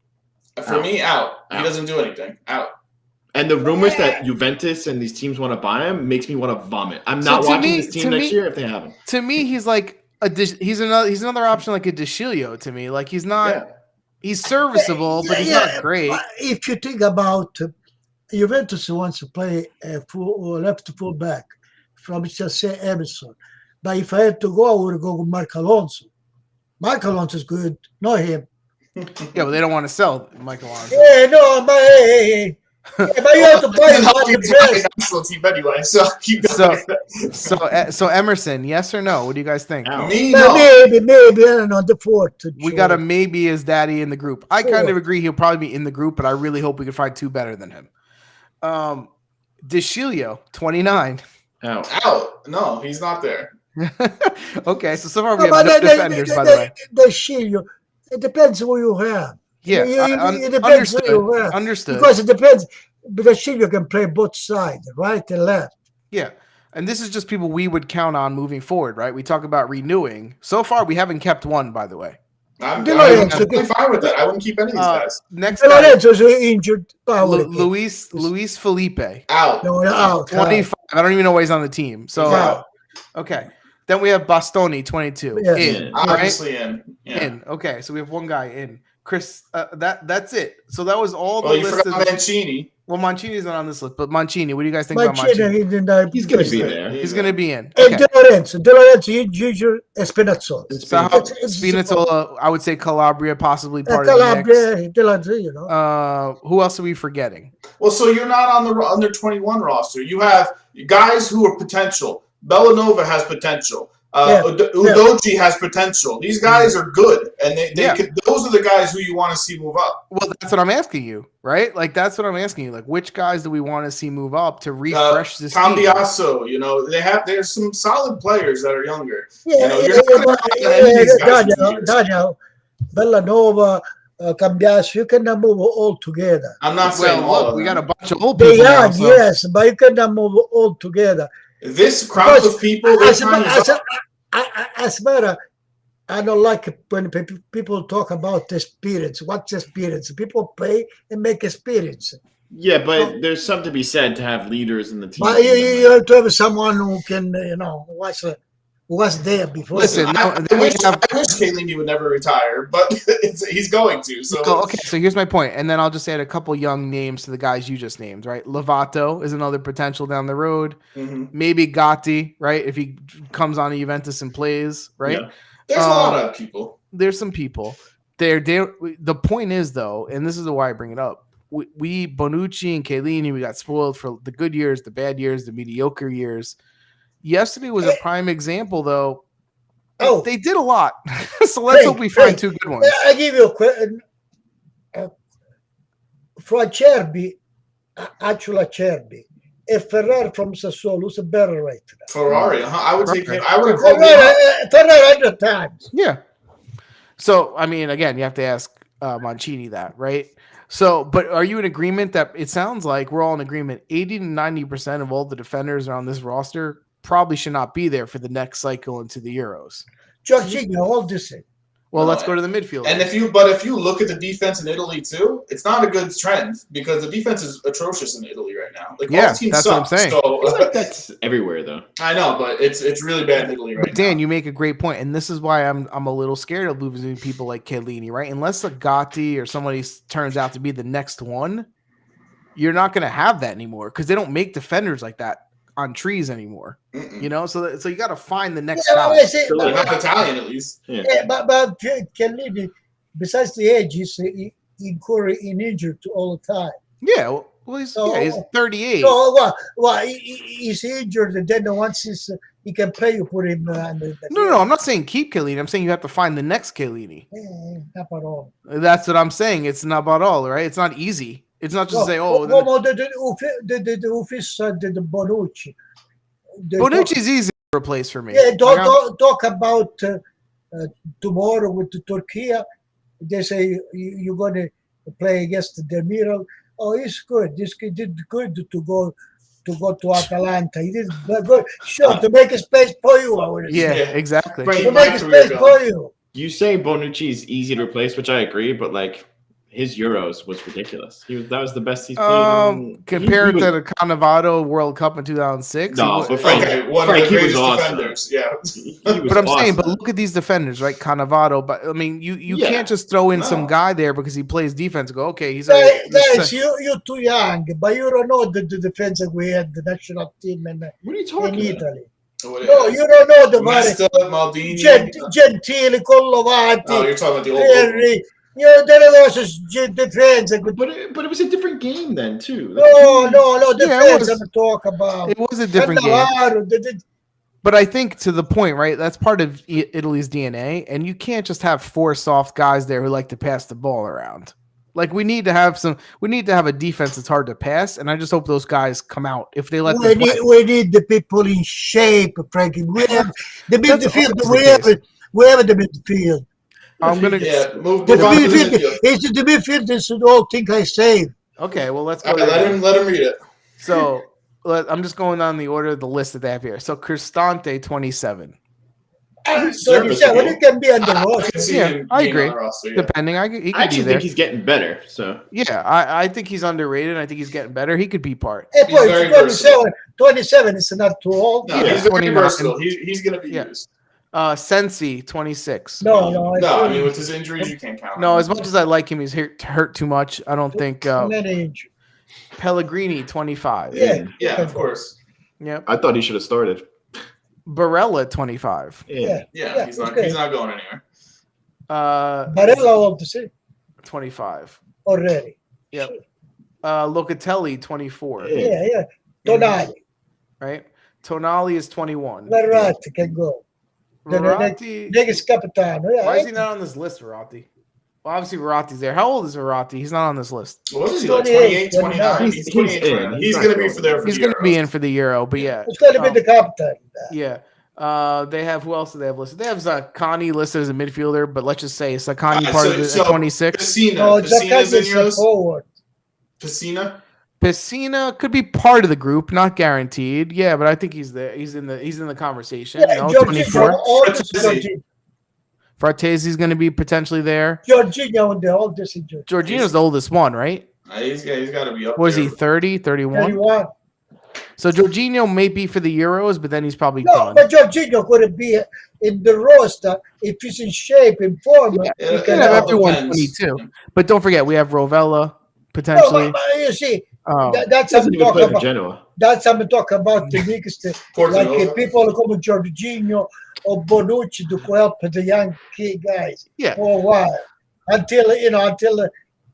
[SPEAKER 2] For me, out. He doesn't do anything. Out.
[SPEAKER 4] And the rumors that Juventus and these teams want to buy him makes me want to vomit. I'm not watching this team next year if they haven't.
[SPEAKER 1] To me, he's like he's another option like a DeScilio to me. Like he's not. Yeah. He's serviceable, but he's not great.
[SPEAKER 3] If you think about Juventus wants to play a left full back from just say Emerson. But if I had to go, I would go with Mark Alonso. Mark Alonso is good, not him.
[SPEAKER 1] Yeah, but they don't want to sell Mike Alonso.
[SPEAKER 3] Yeah, no, but hey. Yeah, but you have to buy
[SPEAKER 2] the national team anyway, so keep going.
[SPEAKER 1] So Emerson, yes or no? What do you guys think?
[SPEAKER 2] Me, no.
[SPEAKER 3] Maybe, I don't know, the fourth.
[SPEAKER 1] We got a maybe as daddy in the group. I kind of agree he'll probably be in the group, but I really hope we can find 2 better than him. DeScilio, 29.
[SPEAKER 2] Out. No, he's not there.
[SPEAKER 1] Okay, so far we have no defenders, by the way.
[SPEAKER 3] DeScilio, it depends who you have.
[SPEAKER 1] Yeah,
[SPEAKER 3] it depends who you have.
[SPEAKER 1] Understood.
[SPEAKER 3] Because it depends. But DeScilio can play both sides, right and left.
[SPEAKER 1] Yeah, and this is just people we would count on moving forward, right? We talk about renewing. So far, we haven't kept one, by the way.
[SPEAKER 2] I'm totally fine with that. I wouldn't keep any of these guys.
[SPEAKER 3] Next Lorenzo's injured.
[SPEAKER 1] Luis Felipe.
[SPEAKER 2] Out.
[SPEAKER 3] No, out.
[SPEAKER 1] 25. I don't even know why he's on the team. So, okay. Then we have Bastoni, 22.
[SPEAKER 3] Yes.
[SPEAKER 1] In,
[SPEAKER 2] Obviously
[SPEAKER 1] right?
[SPEAKER 2] in.
[SPEAKER 1] In. Okay, so we have one guy in. Chris, that's it. So that was all the
[SPEAKER 2] you
[SPEAKER 1] list.
[SPEAKER 2] forgot Mancini.
[SPEAKER 1] Well, Mancini's not on this list, but Mancini, what do you guys think about Mancini?
[SPEAKER 4] He's going to be there.
[SPEAKER 1] He's going to be in.
[SPEAKER 3] Okay. And De Lorenzo, Gigi, Spinazzola.
[SPEAKER 1] So how Spinazzola, I would say Calabria, possibly part
[SPEAKER 3] Calabria,
[SPEAKER 1] of the mix.
[SPEAKER 3] Calabria,
[SPEAKER 1] who else are we forgetting?
[SPEAKER 2] Well, so you're not on the under 21 roster. You have guys who are potential. Bellanova has potential. Udochi has potential. These guys are good, and they could. Those are the guys who you want to see move up.
[SPEAKER 1] Well, that's what I'm asking you, right? Like that's what I'm asking you. Like, which guys do we want to see move up to refresh this team?
[SPEAKER 2] Cambiasso, there's some solid players that are younger.
[SPEAKER 3] Daniel, Bellanova, Cambiasso, you cannot move all together.
[SPEAKER 2] I'm not saying all of them.
[SPEAKER 1] We got a bunch of old people.
[SPEAKER 3] Yes, but you cannot move all together.
[SPEAKER 2] This crowd of people,
[SPEAKER 3] I don't like when people talk about experience. What's experience? People pay and make experience.
[SPEAKER 4] Yeah, but there's something to be said to have leaders in the team.
[SPEAKER 3] But you have to have someone who can, was there before.
[SPEAKER 1] Listen,
[SPEAKER 2] I wish Chiellini would never retire, but he's going to. So
[SPEAKER 1] okay, so here's my point, and then I'll just add a couple young names to the guys you just named. Right, Lovato is another potential down the road.
[SPEAKER 2] Mm-hmm.
[SPEAKER 1] Maybe Gatti, right, if he comes on to Juventus and plays. Right,
[SPEAKER 2] there's a lot of people.
[SPEAKER 1] There's some people. The point is though, and this is why I bring it up. We Bonucci and Chiellini, we got spoiled for the good years, the bad years, the mediocre years. Yesterday was a prime example, though. They did a lot. So let's hope we find two good ones.
[SPEAKER 3] I give you a question. For Acerbi, if Ferrer from Sassuolo is a better right now.
[SPEAKER 2] Ferrari, I would take him. I would have
[SPEAKER 3] Ferrer 100 times.
[SPEAKER 1] Yeah. So, I mean, again, you have to ask Mancini that, right? So, but are you in agreement that it sounds like we're all in agreement 80 to 90% of all the defenders on this roster probably should not be there for the next cycle into the Euros?
[SPEAKER 3] Jorginho, all the same.
[SPEAKER 1] Well, let's go to the midfield.
[SPEAKER 2] And if you look at the defense in Italy too, it's not a good trend because the defense is atrocious in Italy right now. Like all teams
[SPEAKER 1] that's
[SPEAKER 2] suck.
[SPEAKER 1] What I'm saying.
[SPEAKER 2] So,
[SPEAKER 4] that's everywhere though.
[SPEAKER 2] I know, but it's really bad in Italy right now.
[SPEAKER 1] Dan, you make a great point, and this is why I'm a little scared of losing people like Chiellini, right? Unless a Gatti or somebody turns out to be the next one, you're not going to have that anymore because they don't make defenders like that on trees anymore. So you got to find the next guy.
[SPEAKER 2] They're not Italian at least.
[SPEAKER 3] But Chiellini, besides the age, he's injured all the time.
[SPEAKER 1] Yeah, well, he's 38.
[SPEAKER 3] So he's injured, and then once he can play, you put him.
[SPEAKER 1] No, I'm not saying keep Chiellini. I'm saying you have to find the next Chiellini.
[SPEAKER 3] Not at all.
[SPEAKER 1] That's what I'm saying. It's not about all, right? It's not easy. It's not just say,
[SPEAKER 3] the Bonucci.
[SPEAKER 1] Bonucci's easy to replace for me.
[SPEAKER 3] Yeah, talk about tomorrow with Turkey. They say you're going to play against the Demiral. Oh, he's good. This kid did good to go to Atalanta. He did good. Sure, to make a space for you.
[SPEAKER 1] Exactly.
[SPEAKER 3] To make a space for you.
[SPEAKER 4] You say Bonucci is easy to replace, which I agree, but like his Euros was ridiculous. That was the best he's played.
[SPEAKER 1] Compared to the Cannavaro World Cup in 2006.
[SPEAKER 2] No, but Frank, one of the greatest defenders. Yeah,
[SPEAKER 1] but I'm saying, but look at these defenders, right? Cannavaro. But I mean, you can't just throw in some guy there because he plays defense. And go, okay, he's
[SPEAKER 3] guys, you're too young, but you don't know the defense that we had the national team in Italy. No, you don't know the
[SPEAKER 2] Maldini,
[SPEAKER 3] Gentili, Collovati.
[SPEAKER 2] Oh, you're talking about the old.
[SPEAKER 3] Yeah, then it was just defense.
[SPEAKER 4] But it was a different game then too.
[SPEAKER 3] No, defense. I'm talk about.
[SPEAKER 1] It was a different game. But I think to the point, right? That's part of Italy's DNA, and you can't just have four soft guys there who like to pass the ball around. Like we need to have a defense that's hard to pass, and I just hope those guys come out if they let.
[SPEAKER 3] We need the people in shape, Frankie. We have the midfield. We have the midfield.
[SPEAKER 1] I'm gonna
[SPEAKER 2] move on to the midfield.
[SPEAKER 3] It's the midfield. This is all thing I say.
[SPEAKER 1] Okay, well let's go.
[SPEAKER 2] Let him read it.
[SPEAKER 1] So I'm just going on the order of the list that they have here. So Cristante 27.
[SPEAKER 3] 27, it can be on the roster.
[SPEAKER 2] Yeah,
[SPEAKER 1] I agree.
[SPEAKER 2] Roster,
[SPEAKER 1] Depending, he could be there.
[SPEAKER 4] think he's getting better. So
[SPEAKER 1] yeah, I think he's underrated. I think he's getting better. He could be part.
[SPEAKER 3] Hey, boy, 27 is not too old.
[SPEAKER 2] No, he's very versatile. He's going to be used.
[SPEAKER 1] Sensi, 26.
[SPEAKER 2] No. I mean, with his injuries, you can't count.
[SPEAKER 1] No, as much as I like him, he's hurt too much. I don't think.
[SPEAKER 3] Many
[SPEAKER 1] Pellegrini, 25.
[SPEAKER 2] Yeah, of course.
[SPEAKER 1] Yep.
[SPEAKER 4] I thought he should have started.
[SPEAKER 1] Barella, 25.
[SPEAKER 2] Yeah, he's not going anywhere.
[SPEAKER 3] Barella, I want to see.
[SPEAKER 1] 25.
[SPEAKER 3] Already.
[SPEAKER 1] Yep. Locatelli, 24.
[SPEAKER 3] Yeah. Tonali.
[SPEAKER 1] Right? Tonali is 21.
[SPEAKER 3] Verratti can go.
[SPEAKER 1] Verratti.
[SPEAKER 3] Next Capitano. Yeah,
[SPEAKER 1] why is he not on this list, Verratti? Well, obviously, Verratti's there. How old is Verratti? He's not on this list.
[SPEAKER 2] What is he, like 28, 29? He's 28, 29. He's going to be for there for
[SPEAKER 1] He's going to be in for the Euro, but yeah.
[SPEAKER 3] He's going to be the captain.
[SPEAKER 1] Yeah. They have, who else do they have listed? They have Zaccani listed as a midfielder, but let's just say Zaccani part of the 26.
[SPEAKER 2] Piscina's in yours?
[SPEAKER 3] Forward.
[SPEAKER 2] Piscina
[SPEAKER 1] could be part of the group, not guaranteed. Yeah, but I think he's there. He's in the conversation.
[SPEAKER 3] Yeah,
[SPEAKER 1] 24. Fratese's going to be potentially there.
[SPEAKER 3] Jorginho, the oldest.
[SPEAKER 1] Jorginho's the oldest one, right?
[SPEAKER 2] He's got to be up there.
[SPEAKER 1] Was he 30, 31?
[SPEAKER 3] 31.
[SPEAKER 1] So Jorginho may be for the Euros, but then he's probably
[SPEAKER 3] done. But Jorginho could be in the roster if he's in shape, in form.
[SPEAKER 1] Yeah, he can have everyone 22. But don't forget, we have Rovella potentially.
[SPEAKER 3] No, but you see, that's something to talk about. Genoa. That's something to talk about the biggest, like people come Jorginho or Bonucci to help the young guys for a while until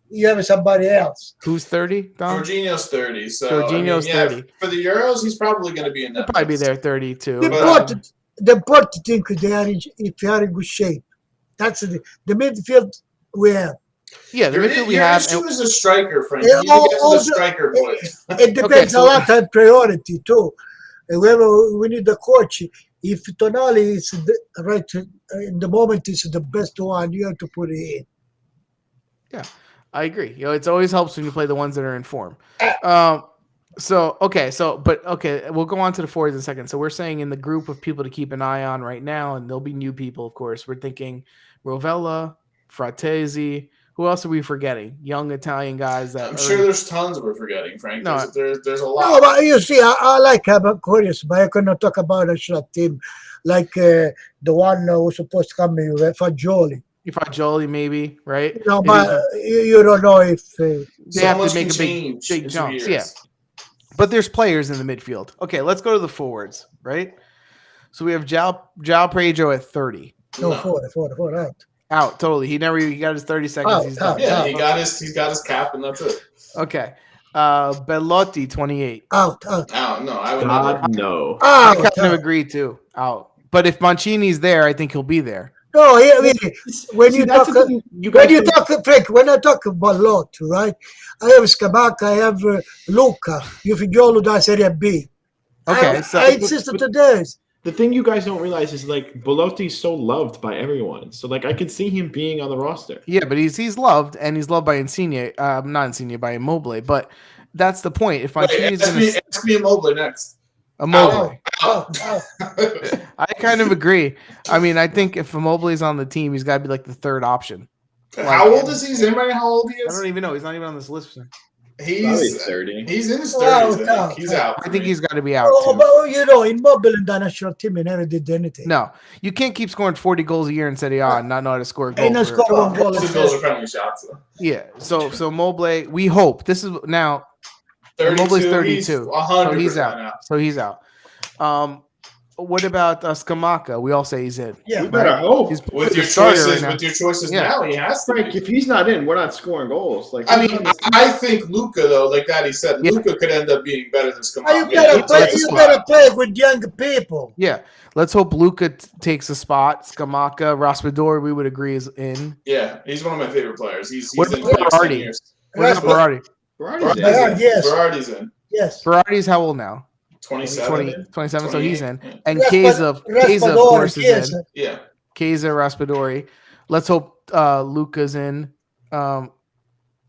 [SPEAKER 3] you have somebody else.
[SPEAKER 1] Who's 30? Dom?
[SPEAKER 2] Jorginho's 30. So
[SPEAKER 1] Jorginho's 30.
[SPEAKER 2] For the Euros, he's probably going to be in that.
[SPEAKER 1] He'll probably be there 32.
[SPEAKER 3] The important thing is if they are in good shape. That's the midfield we have.
[SPEAKER 1] Yeah, the midfield we have.
[SPEAKER 2] Is a striker, Frank. You get to the striker point.
[SPEAKER 3] It depends a lot on priority too. Whenever we need the coach, if Tonali is right in the moment is the best one, you have to put it in.
[SPEAKER 1] Yeah, I agree. It always helps when you play the ones that are in form. We'll go on to the forwards in a second. So we're saying in the group of people to keep an eye on right now, and there'll be new people, of course. We're thinking Rovella, Fratesi. Who else are we forgetting? Young Italian guys that
[SPEAKER 2] I'm sure there's tons we're forgetting, Frank.
[SPEAKER 1] No,
[SPEAKER 2] there's a lot.
[SPEAKER 3] No, but you see, I like Curious, but I cannot talk about a short team like the one who was supposed to come in, Fagioli.
[SPEAKER 1] Fagioli, maybe, right?
[SPEAKER 3] No, but you don't know if
[SPEAKER 1] they have to make a big jumps. Yeah, but there's players in the midfield. Okay, let's go to the forwards, right? So we have João Pedro at 30.
[SPEAKER 3] No, 40 out.
[SPEAKER 1] Out totally. He got his 30 seconds. He's done.
[SPEAKER 2] Yeah, he got his cap, and that's it.
[SPEAKER 1] Okay. Bellotti, 28.
[SPEAKER 3] Out.
[SPEAKER 2] No, I would
[SPEAKER 4] no.
[SPEAKER 1] I kind of agree too. Out. But if Mancini's there, I think he'll be there.
[SPEAKER 3] No, when I talk about lot, right? I have Scamacca, I have Luca, Figliolo da Serie B.
[SPEAKER 1] Okay,
[SPEAKER 3] I insisted to this.
[SPEAKER 4] The thing you guys don't realize is Belotti's so loved by everyone. So I could see him being on the roster.
[SPEAKER 1] Yeah, but he's loved, and he's loved by Insigne. Not Insigne, by Immobile. But that's the point. If Mancini's going to
[SPEAKER 2] ask me Immobile next.
[SPEAKER 1] Immobile. I kind of agree. I mean, I think if Immobile's on the team, he's got to be like the third option.
[SPEAKER 2] How old is he? Is anybody how old he is?
[SPEAKER 1] I don't even know. He's not even on this list.
[SPEAKER 2] He's 30. He's in his 30s. He's out.
[SPEAKER 1] I think he's got to be out.
[SPEAKER 3] But Immobile in the national team, he never did anything.
[SPEAKER 1] No, you can't keep scoring 40 goals a year in Serie A and not know how to score a goal.
[SPEAKER 3] Most of
[SPEAKER 2] the goals are penalty shots.
[SPEAKER 1] Yeah. So Immobile, we hope this is now. Immobile's 32. So he's out. So he's out. What about Scamacca? We all say he's in.
[SPEAKER 3] Yeah,
[SPEAKER 4] we better hope.
[SPEAKER 2] With your choices now, he has to.
[SPEAKER 4] Frank, if he's not in, we're not scoring goals.
[SPEAKER 2] I think Luca, though, like Daddy said, Luca could end up being better than Scamacca.
[SPEAKER 3] You better play with young people.
[SPEAKER 1] Yeah, let's hope Luca takes a spot. Scamacca, Raspadori, we would agree is in.
[SPEAKER 2] Yeah, he's one of my favorert players. He's
[SPEAKER 1] what
[SPEAKER 2] in
[SPEAKER 1] about Berardi? What about Berardi?
[SPEAKER 2] Berardi's in.
[SPEAKER 3] Yes.
[SPEAKER 1] Berardi's how old now?
[SPEAKER 2] 27,
[SPEAKER 1] so he's in. And Chiesa, of course, is in.
[SPEAKER 2] Yeah.
[SPEAKER 1] Chiesa, Raspadori. Let's hope Luca's in. What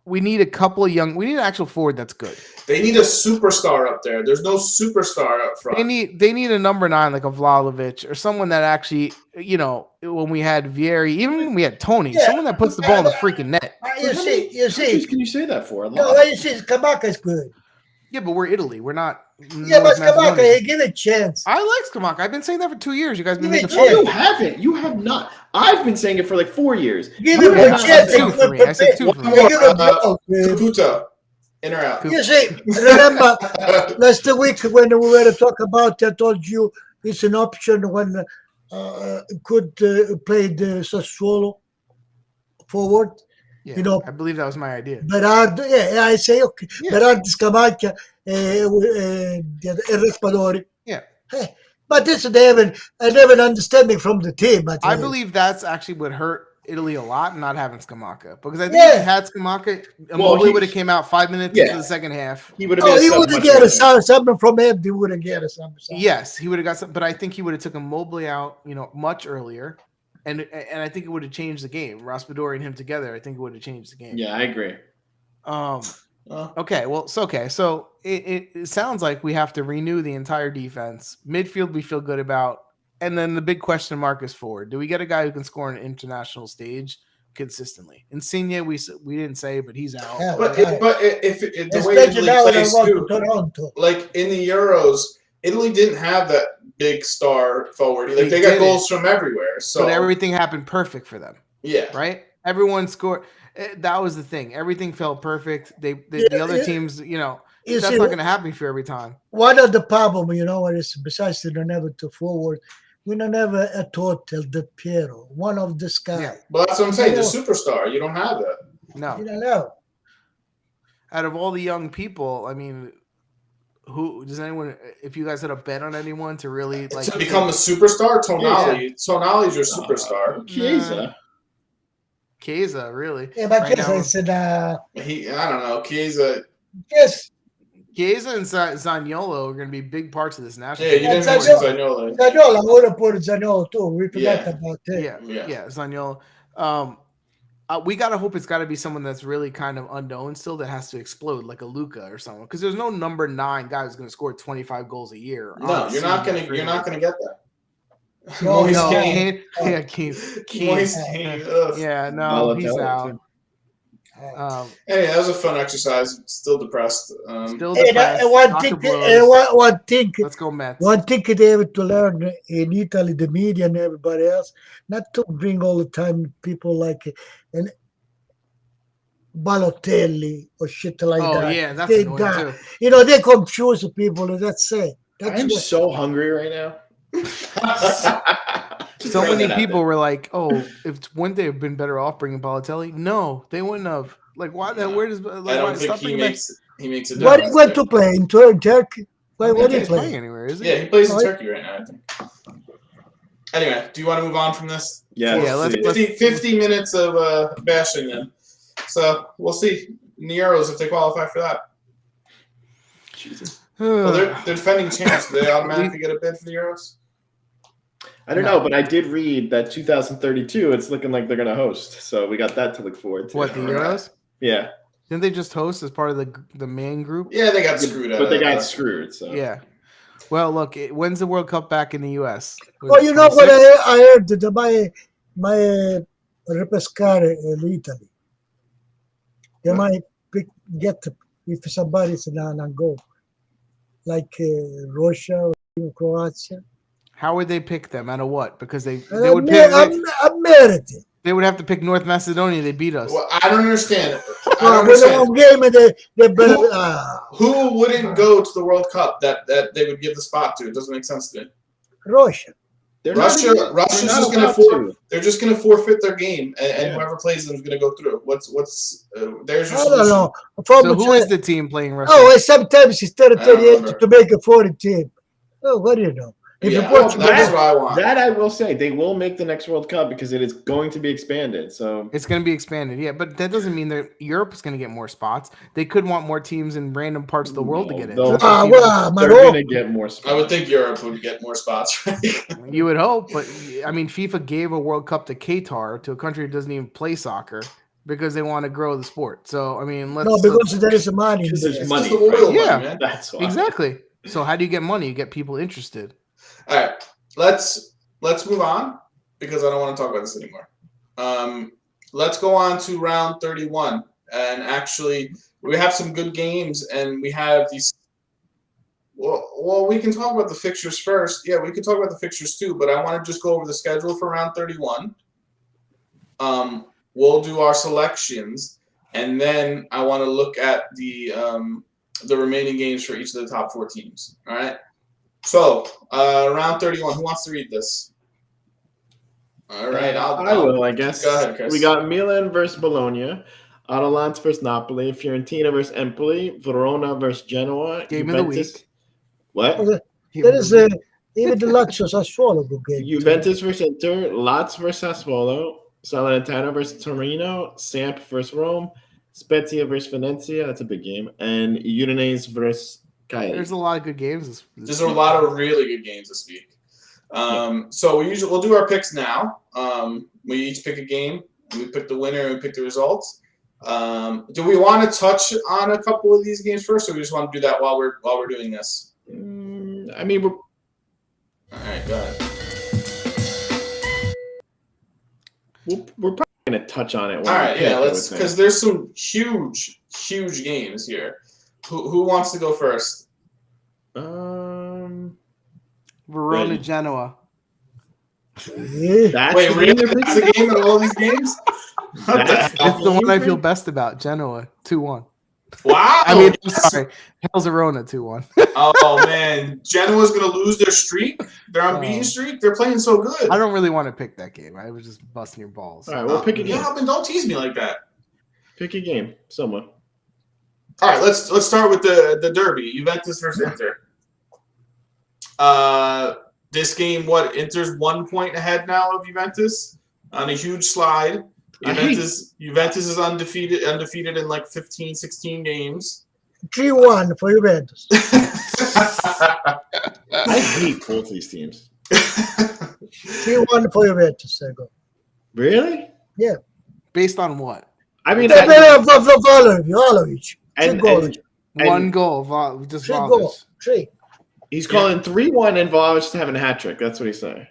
[SPEAKER 1] we need a couple of young. We need an actual forward that's good.
[SPEAKER 2] They need a superstar up there. There's no superstar up front.
[SPEAKER 1] They need a number 9 like a Vlahovic or someone that actually, when we had Vieri, even when we had Tony, someone that puts the ball in the freaking net.
[SPEAKER 3] You see.
[SPEAKER 4] Can you say that for?
[SPEAKER 3] No, you see, Scamacca is good.
[SPEAKER 1] Yeah, but we're Italy. We're not.
[SPEAKER 3] Yeah, but Scamacca, give it a chance.
[SPEAKER 1] I like Scamacca. I've been saying that for 2 years. You guys been making
[SPEAKER 4] fun. No, you haven't. You have not. I've been saying it for like 4 years.
[SPEAKER 3] Give him a chance.
[SPEAKER 1] I said 2 for me.
[SPEAKER 2] Caputo. In or out?
[SPEAKER 3] You see, remember last week when we were talking about, I told you it's an option when could play the Sassuolo forward.
[SPEAKER 1] Yeah, I believe that was my idea.
[SPEAKER 3] Berardi, I say okay. Yeah. Berardi, Scamacca, Raspadori.
[SPEAKER 1] Yeah.
[SPEAKER 3] But this they have an understanding from the team.
[SPEAKER 1] I believe that's actually what hurt Italy a lot, not having Scamacca, because I think if he had Scamacca, Immobile would have came out 5 minutes into the second half.
[SPEAKER 3] He would have. He would have get something from him. He would have get something.
[SPEAKER 1] Yes, he would have got something, but I think he would have took Immobile out, much earlier, and I think it would have changed the game. Raspadori and him together, I think it would have changed the game.
[SPEAKER 4] Yeah, I agree.
[SPEAKER 1] Okay, well, so it sounds like we have to renew the entire defense. Midfield we feel good about. And then the big question mark is forward. Do we get a guy who can score on an international stage consistently? Insigne, we didn't say, but he's out.
[SPEAKER 2] Yeah, but if the way Italy plays too, like in the Euros, Italy didn't have that big star forward. Like they got goals from everywhere. So
[SPEAKER 1] but everything happened perfect for them.
[SPEAKER 2] Yeah.
[SPEAKER 1] Right? Everyone scored. That was the thing. Everything felt perfect. The other teams, that's not going to happen for every time.
[SPEAKER 3] One of the problem, is besides they don't have it to forward. We don't have a total Del Piero, one of this guy.
[SPEAKER 2] Yeah. Well, that's what I'm saying. The superstar, you don't have that.
[SPEAKER 1] No,
[SPEAKER 3] you don't know.
[SPEAKER 1] Out of all the young people, I mean, who does anyone? If you guys had a bet on anyone to really
[SPEAKER 2] to become a superstar, Tonali. Tonali's your superstar.
[SPEAKER 1] Chiesa, really?
[SPEAKER 3] Yeah, but Chiesa is in.
[SPEAKER 2] I don't know. Chiesa.
[SPEAKER 3] Yes.
[SPEAKER 1] Chiesa and Zaniolo are going to be big parts of this national.
[SPEAKER 2] Yeah, you didn't mention Zaniolo.
[SPEAKER 3] Zaniolo, I would have put Zaniolo too. We forgot about that.
[SPEAKER 1] Yeah, Zaniolo. We got to hope it's got to be someone that's really kind of unknown still that has to explode, like a Luka or someone. Because there's no number 9 guy who's going to score 25 goals a year.
[SPEAKER 2] No, you're not going to get that.
[SPEAKER 1] Kane.
[SPEAKER 2] Yeah,
[SPEAKER 1] no, he's out.
[SPEAKER 2] Hey, that was a fun exercise. Still depressed.
[SPEAKER 1] Still depressed.
[SPEAKER 3] One thing.
[SPEAKER 1] Let's go Mets.
[SPEAKER 3] One thing they have to learn in Italy, the media and everybody else, not to bring all the time people like Balotelli or shit like that.
[SPEAKER 1] Oh yeah, that's annoying
[SPEAKER 3] too. They confuse people. That's it.
[SPEAKER 4] I'm so hungry right now.
[SPEAKER 1] So many people were like, "Oh, wouldn't they have been better off bringing Balotelli?" No, they wouldn't have. Like, why? Where does?
[SPEAKER 2] I don't think he makes a difference.
[SPEAKER 3] Why he went to play in Turkey? Why would he play
[SPEAKER 1] anywhere? Is he?
[SPEAKER 2] Yeah, he plays in Turkey right now, I think. Anyway, do you want to move on from this?
[SPEAKER 4] Yeah.
[SPEAKER 1] Let's
[SPEAKER 2] 50 minutes of bashing then. So we'll see in the Euros if they qualify for that. Jesus. Well, they're defending champs. Do they automatically get a bid for the Euros?
[SPEAKER 4] I don't know, but I did read that 2032, it's looking like they're going to host. So we got that to look forward to.
[SPEAKER 1] What, the Euros?
[SPEAKER 4] Yeah.
[SPEAKER 1] Didn't they just host as part of the main group?
[SPEAKER 2] Yeah, they got screwed out.
[SPEAKER 4] But they got screwed. So.
[SPEAKER 1] Yeah. Well, look, when's the World Cup back in the U.S.?
[SPEAKER 3] Well, you know what I heard? That my repescare in Italy. They might get if somebody's not go. Like Russia or Croatia.
[SPEAKER 1] How would they pick them? Out of what? Because they would pick.
[SPEAKER 3] America.
[SPEAKER 1] They would have to pick North Macedonia. They beat us.
[SPEAKER 2] Well, I don't understand. Who wouldn't go to the World Cup that they would give the spot to? It doesn't make sense to me.
[SPEAKER 3] Russia.
[SPEAKER 2] Russia's just going to they're just going to forfeit their game, and whoever plays them is going to go through. What's there's your solution.
[SPEAKER 3] I don't know.
[SPEAKER 1] So who is the team playing Russia?
[SPEAKER 3] Oh, sometimes it's 38 to make a 40 team. Oh, what do you know?
[SPEAKER 2] That's what I want.
[SPEAKER 4] That I will say, they will make the next World Cup because it is going to be expanded. So
[SPEAKER 1] it's going to be expanded, yeah. But that doesn't mean that Europe is going to get more spots. They could want more teams in random parts of the world to get in.
[SPEAKER 4] They're going to get more spots.
[SPEAKER 2] I would think Europe would get more spots. Right?
[SPEAKER 1] You would hope, but I mean, FIFA gave a World Cup to Qatar, to a country that doesn't even play soccer. because they want to grow the sport. So I mean,
[SPEAKER 3] because there is money.
[SPEAKER 4] Because there's money.
[SPEAKER 2] Just the oil
[SPEAKER 1] Yeah,
[SPEAKER 2] money, man.
[SPEAKER 4] That's why.
[SPEAKER 1] Exactly. So how do you get money? You get people interested.
[SPEAKER 2] All right, let's move on because I don't want to talk about this anymore. Let's go on to round 31, and actually we have some good games, and we have these. Well, we can talk about the fixtures first. Yeah, we can talk about the fixtures too, but I want to just go over the schedule for round 31. We'll do our selections, and then I want to look at the remaining games for each of the top 4 teams. All right. So round 31. Who wants to read this? All right,
[SPEAKER 4] I will. I guess.
[SPEAKER 2] Go ahead, Chris.
[SPEAKER 4] We got Milan versus Bologna, Atalanta versus Napoli, Fiorentina versus Empoli, Verona versus Genoa.
[SPEAKER 1] Game of the week.
[SPEAKER 4] What?
[SPEAKER 3] There is even the Lazio Sassuolo good game.
[SPEAKER 4] Juventus versus Inter, Lazio versus Sassuolo, Salernitana versus Torino, Samp versus Rome, Spezia versus Venezia. That's a big game, and Udinese versus Cagliari.
[SPEAKER 1] There's a lot of good games.
[SPEAKER 2] There's a lot of really good games this week. So we'll do our picks now. We each pick a game, and we pick the winner, and we pick the results. Do we want to touch on a couple of these games first, or we just want to do that while we're doing this?
[SPEAKER 4] I mean,
[SPEAKER 2] all right, go ahead.
[SPEAKER 4] We're probably gonna touch on it.
[SPEAKER 2] All right, yeah, let's, because there's some huge games here. Who wants to go first?
[SPEAKER 1] Verona,
[SPEAKER 4] Ready.
[SPEAKER 1] Genoa.
[SPEAKER 3] Yeah.
[SPEAKER 2] Wait, really? That's the game in all these games?
[SPEAKER 1] It's the one I feel best about. Genoa 2-1.
[SPEAKER 2] Wow.
[SPEAKER 1] I mean, I'm sorry. Hell's Verona 2-1.
[SPEAKER 2] Oh man, Genoa's gonna lose their streak. Their unbeaten streak. They're playing so good.
[SPEAKER 1] I don't really want to pick that game. I was just busting your balls.
[SPEAKER 4] All right, we'll pick a game.
[SPEAKER 2] Yeah, but don't tease me like that.
[SPEAKER 4] Pick a game, someone.
[SPEAKER 2] All right, let's start with the derby, Juventus versus Inter. This game, Inter's 1 point ahead now of Juventus on a huge slide. Juventus is undefeated in like 15, 16 games.
[SPEAKER 3] 3-1 for Juventus.
[SPEAKER 4] I hate both these teams.
[SPEAKER 3] 3-1 for Juventus. I go.
[SPEAKER 4] Really?
[SPEAKER 3] Yeah.
[SPEAKER 1] Based on what?
[SPEAKER 4] I mean,
[SPEAKER 3] Vlahovic.
[SPEAKER 1] One goal. Just
[SPEAKER 3] Three
[SPEAKER 1] Vlahovic.
[SPEAKER 3] goals. 3.
[SPEAKER 4] He's calling 3-1 and Vlahovic having a hat trick. That's what he's saying.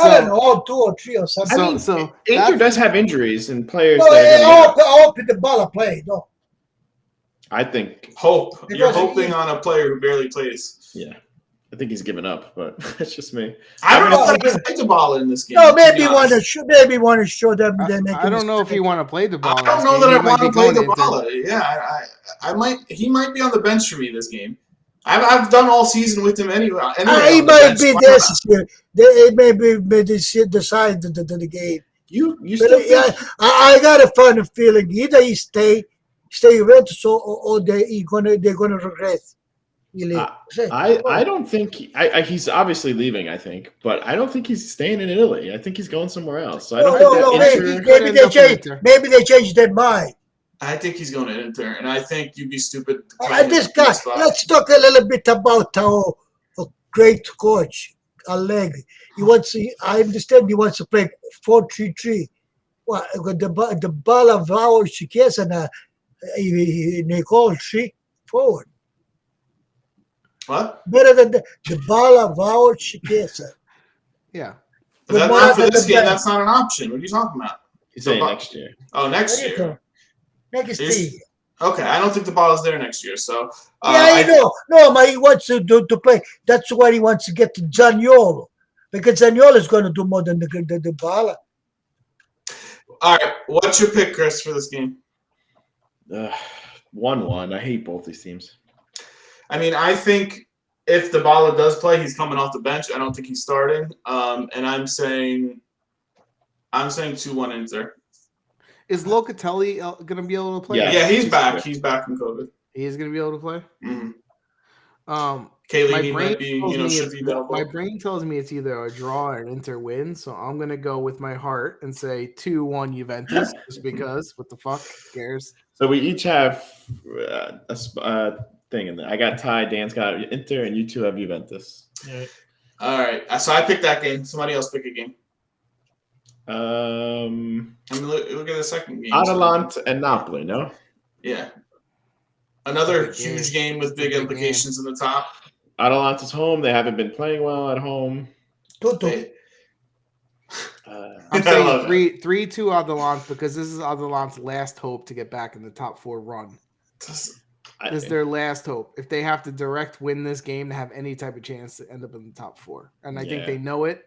[SPEAKER 3] I don't know, 2 or 3 or something.
[SPEAKER 1] So
[SPEAKER 4] Inter does have injuries and players.
[SPEAKER 3] No, I hope the ball play. No.
[SPEAKER 4] I think.
[SPEAKER 2] You're hoping on a player who barely plays.
[SPEAKER 4] Yeah. I think he's given up, but that's just me.
[SPEAKER 2] I don't know if I play the ball in this game.
[SPEAKER 3] No, maybe want to show them. Then they
[SPEAKER 1] I don't know if you want to play the ball.
[SPEAKER 2] I don't know that I want to play the ball. Yeah, I might. He might be on the bench for me this game. I've done all season with him anyway.
[SPEAKER 3] He might be this year. They maybe decide the game.
[SPEAKER 4] You still think?
[SPEAKER 3] I got a funny feeling either he stay Juventus or they're gonna regret.
[SPEAKER 4] I don't think he's obviously leaving. I think, but I don't think he's staying in Italy. I think he's going somewhere else. So I don't think
[SPEAKER 3] maybe they changed their mind.
[SPEAKER 2] I think he's going to Inter, and I think you'd be stupid.
[SPEAKER 3] This guy. Let's talk a little bit about our great coach Allegri. I understand he wants to play 4-3-3. Well, the ball of our Chiesa and they call 3 forward.
[SPEAKER 2] What?
[SPEAKER 3] Better than the ball of our Chiesa.
[SPEAKER 1] Yeah.
[SPEAKER 2] But that's not for this game. That's not an option. What are you talking about?
[SPEAKER 4] He's saying next year.
[SPEAKER 2] Oh, next year.
[SPEAKER 3] Next year.
[SPEAKER 2] Okay, I don't think the ball is there next year. So
[SPEAKER 3] I know. No, but he wants to play. That's why he wants to get to Zaniolo, because Zaniolo is going to do more than the ball.
[SPEAKER 2] All right, what's your pick, Chris, for this game?
[SPEAKER 4] 1-1. I hate both these teams.
[SPEAKER 2] I mean, I think if the Bala does play, he's coming off the bench. I don't think he's starting. And I'm saying 2-1 Inter.
[SPEAKER 1] Is Locatelli going to be able to play?
[SPEAKER 2] Yeah, he's back. He's back from COVID.
[SPEAKER 1] He is going to be able to play?
[SPEAKER 2] Mm-hmm. Kaylee might be, should be available.
[SPEAKER 1] My brain tells me it's either a draw or an Inter win, so I'm going to go with my heart and say 2-1 Juventus, just because. What the fuck? Who cares?
[SPEAKER 4] So we each have a thing in there. I got Ty, Dan's got Inter, and you two have Juventus.
[SPEAKER 2] All right. So I picked that game. Somebody else pick a game. Look at the second game.
[SPEAKER 4] Atalanta and Napoli, no?
[SPEAKER 2] Yeah. Another
[SPEAKER 1] Big
[SPEAKER 2] huge
[SPEAKER 1] game.
[SPEAKER 2] game with big
[SPEAKER 1] Big
[SPEAKER 2] implications in the top.
[SPEAKER 4] Atalanta's home. They haven't been playing well at home.
[SPEAKER 3] 2-2.
[SPEAKER 2] They-
[SPEAKER 1] I'm
[SPEAKER 2] I love
[SPEAKER 1] saying 3-2 Atalanta because this is Atalanta's last hope to get back in the top 4 run. This is their last hope. If they have to direct win this game to have any type of chance to end up in the top 4. And I think they know it.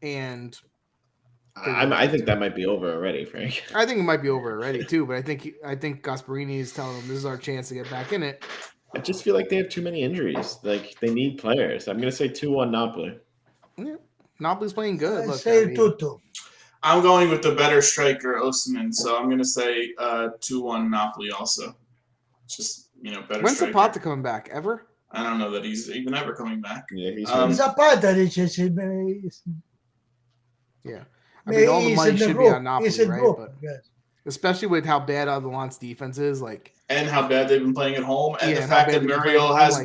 [SPEAKER 1] And
[SPEAKER 4] I think that might be over already, Frank.
[SPEAKER 1] I think it might be over already too, but I think Gasparini is telling them this is our chance to get back in it.
[SPEAKER 4] I just feel like they have too many injuries. Like they need players. I'm gonna say 2-1 Napoli.
[SPEAKER 1] Yeah. Napoli's playing good.
[SPEAKER 3] I
[SPEAKER 1] Look,
[SPEAKER 3] say
[SPEAKER 1] I mean,
[SPEAKER 3] 2-2.
[SPEAKER 2] I'm going with the better striker, Osimhen, so I'm going to say 2-1 Napoli also. Just, better
[SPEAKER 1] when's
[SPEAKER 2] striker.
[SPEAKER 1] Zapata coming back? Ever?
[SPEAKER 2] I don't know that he's even ever coming back.
[SPEAKER 4] Yeah, he's
[SPEAKER 3] Zapata dice
[SPEAKER 1] Yeah. I mean, all the money should be on Napoli,
[SPEAKER 3] He's in
[SPEAKER 1] right?
[SPEAKER 3] group,
[SPEAKER 1] But
[SPEAKER 3] yes.
[SPEAKER 1] especially with how bad Atalanta's defense is, like
[SPEAKER 2] And how bad they've been playing at home, and
[SPEAKER 1] Yeah,
[SPEAKER 2] the
[SPEAKER 1] and how
[SPEAKER 2] fact
[SPEAKER 1] bad
[SPEAKER 2] that
[SPEAKER 1] they've been
[SPEAKER 2] Muriel
[SPEAKER 1] playing at home,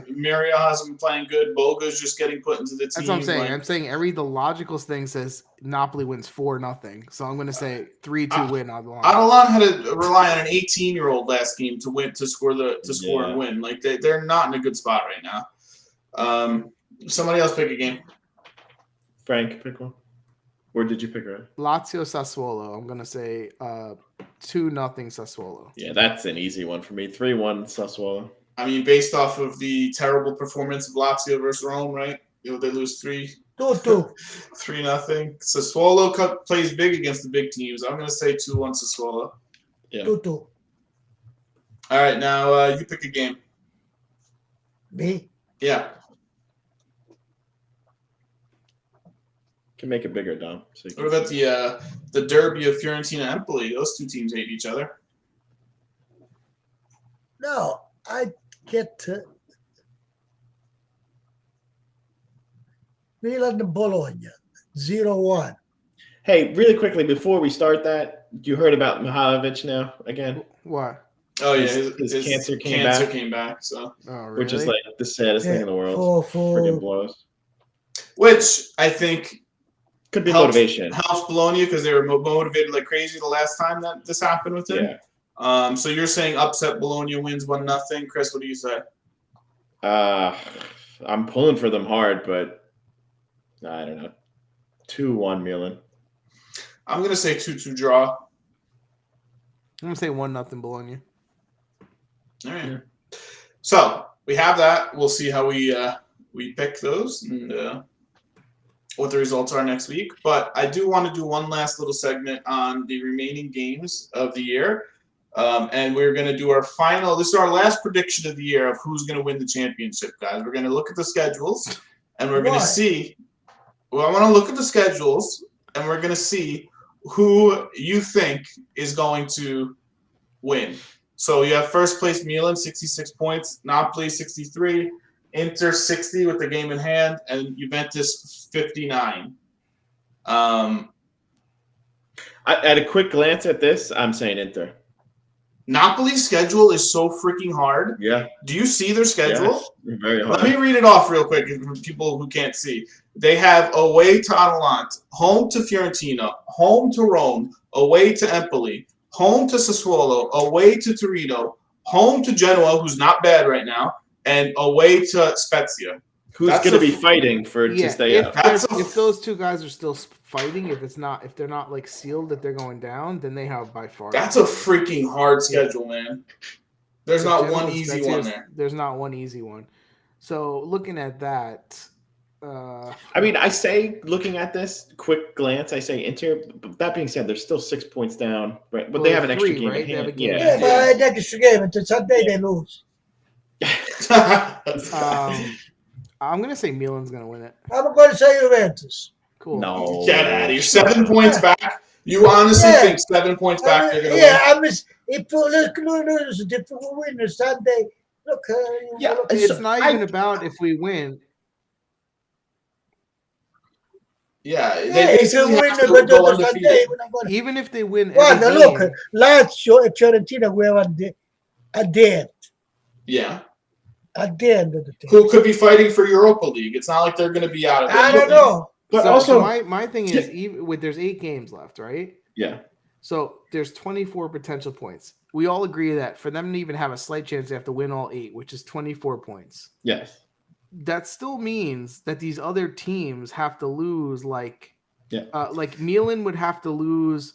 [SPEAKER 2] hasn't been playing good. Boga's just getting put into the team.
[SPEAKER 1] that's what I'm saying.
[SPEAKER 2] like-
[SPEAKER 1] I'm saying the logical thing says Napoli wins 4-0. So I'm going to say 3-2 win Atalanta.
[SPEAKER 2] Atalanta had to rely on an 18-year-old last game to score and win. Like they're not in a good spot right now. Somebody else pick a game.
[SPEAKER 4] Frank, pick one. Or did you pick her?
[SPEAKER 1] Lazio Sassuolo. I'm going to say 2-0 Sassuolo.
[SPEAKER 4] Yeah, that's an easy one for me. 3-1 Sassuolo.
[SPEAKER 2] I mean, based off of the terrible performance of Lazio versus Rome, right? They lose 3-0.
[SPEAKER 3] 2-2.
[SPEAKER 2] Sassuolo plays big against the big teams. I'm going to say 2-1 Sassuolo.
[SPEAKER 4] Yeah.
[SPEAKER 3] 2-2.
[SPEAKER 2] All right, now you pick a game.
[SPEAKER 3] Me?
[SPEAKER 2] Yeah.
[SPEAKER 4] Can make it bigger, Dom. So
[SPEAKER 2] What about the derby of Fiorentina and Empoli? Those two teams hate each other.
[SPEAKER 3] No, I get Milan and Bologna, 0-1.
[SPEAKER 4] Hey, really quickly before we start that, you heard about Mihailovic now again?
[SPEAKER 1] Why?
[SPEAKER 2] Oh yeah,
[SPEAKER 4] His cancer came back.
[SPEAKER 2] So,
[SPEAKER 1] Oh, really?
[SPEAKER 4] Which is like the saddest thing in the world. Friggin' blows.
[SPEAKER 2] which I think
[SPEAKER 4] Could be
[SPEAKER 2] helps
[SPEAKER 4] motivation.
[SPEAKER 2] Bologna because they were motivated like crazy the last time that this happened with him.
[SPEAKER 4] Yeah.
[SPEAKER 2] So you're saying upset Bologna wins 1-0. Chris, what do you say?
[SPEAKER 4] I'm pulling for them hard, but I don't know. 2-1 Milan.
[SPEAKER 2] I'm gonna say 2-2 draw.
[SPEAKER 1] I'm going to say 1-0 Bologna.
[SPEAKER 2] All right.
[SPEAKER 4] Yeah.
[SPEAKER 2] So we have that. We'll see how we pick those and what the results are next week. But I do want to do one last little segment on the remaining games of the year. And we're going to do our final. This is our last prediction of the year of who's going to win the championship, guys. We're going to look at the schedules and we're going to see. Well, I want to look at the schedules and we're going to see who you think is going to win. So you have first place Milan, 66 points, Napoli, 63, Inter, 60 with the game in hand, and Juventus, 59.
[SPEAKER 4] At a quick glance at this, I'm saying Inter.
[SPEAKER 2] Napoli's schedule is so freaking hard.
[SPEAKER 4] Yeah.
[SPEAKER 2] Do you see their schedule?
[SPEAKER 4] Yeah, very hard.
[SPEAKER 2] Let me read it off real quick for people who can't see. They have away to Atalanta, home to Fiorentina, home to Rome, away to Empoli, home to Sassuolo, away to Torino, home to Genoa, who's not bad right now, and away to Spezia.
[SPEAKER 4] Who's going to be fighting to stay up?
[SPEAKER 1] If those two guys are still fighting, if they're not like sealed that they're going down, then they have by far.
[SPEAKER 2] That's a freaking hard schedule, man. There's not one easy one there.
[SPEAKER 1] There's not one easy one. So looking at that,
[SPEAKER 4] I mean, I say looking at this quick glance, I say Inter. But that being said, they're still 6 points down, right? But they have an extra game
[SPEAKER 1] right?
[SPEAKER 4] in
[SPEAKER 1] They have
[SPEAKER 4] hand.
[SPEAKER 1] a game in
[SPEAKER 3] Yeah, but next game until Sunday they lose.
[SPEAKER 1] I'm gonna say Milan's gonna win it.
[SPEAKER 3] I'm going to say Juventus.
[SPEAKER 1] Cool.
[SPEAKER 4] No.
[SPEAKER 2] Get out of here. 7 points back. You honestly think 7 points back they're going to win?
[SPEAKER 3] I miss if we lose, if we win Sunday, look.
[SPEAKER 1] It's not even about if we win.
[SPEAKER 2] Yeah,
[SPEAKER 3] If
[SPEAKER 2] they
[SPEAKER 3] you
[SPEAKER 2] basically
[SPEAKER 3] win
[SPEAKER 2] have to
[SPEAKER 3] the
[SPEAKER 2] go
[SPEAKER 3] Sunday,
[SPEAKER 2] undefeated.
[SPEAKER 3] we're not going to.
[SPEAKER 1] Even if they win,
[SPEAKER 3] Guarda,
[SPEAKER 1] every
[SPEAKER 3] look,
[SPEAKER 1] game,
[SPEAKER 3] Lazio e Fiorentina were at the end.
[SPEAKER 2] Yeah.
[SPEAKER 3] At the end of the thing.
[SPEAKER 2] Who could be fighting for Europa League? It's not like they're going to be out of it.
[SPEAKER 3] I don't know.
[SPEAKER 4] But
[SPEAKER 1] so
[SPEAKER 4] also,
[SPEAKER 1] my thing is, even with there's 8 games left, right?
[SPEAKER 4] yeah,
[SPEAKER 1] So there's 24 potential points. We all agree that for them to even have a slight chance, they have to win all 8, which is 24 points.
[SPEAKER 4] yes,
[SPEAKER 1] That still means that these other teams have to lose like
[SPEAKER 4] yeah.
[SPEAKER 1] Milan would have to lose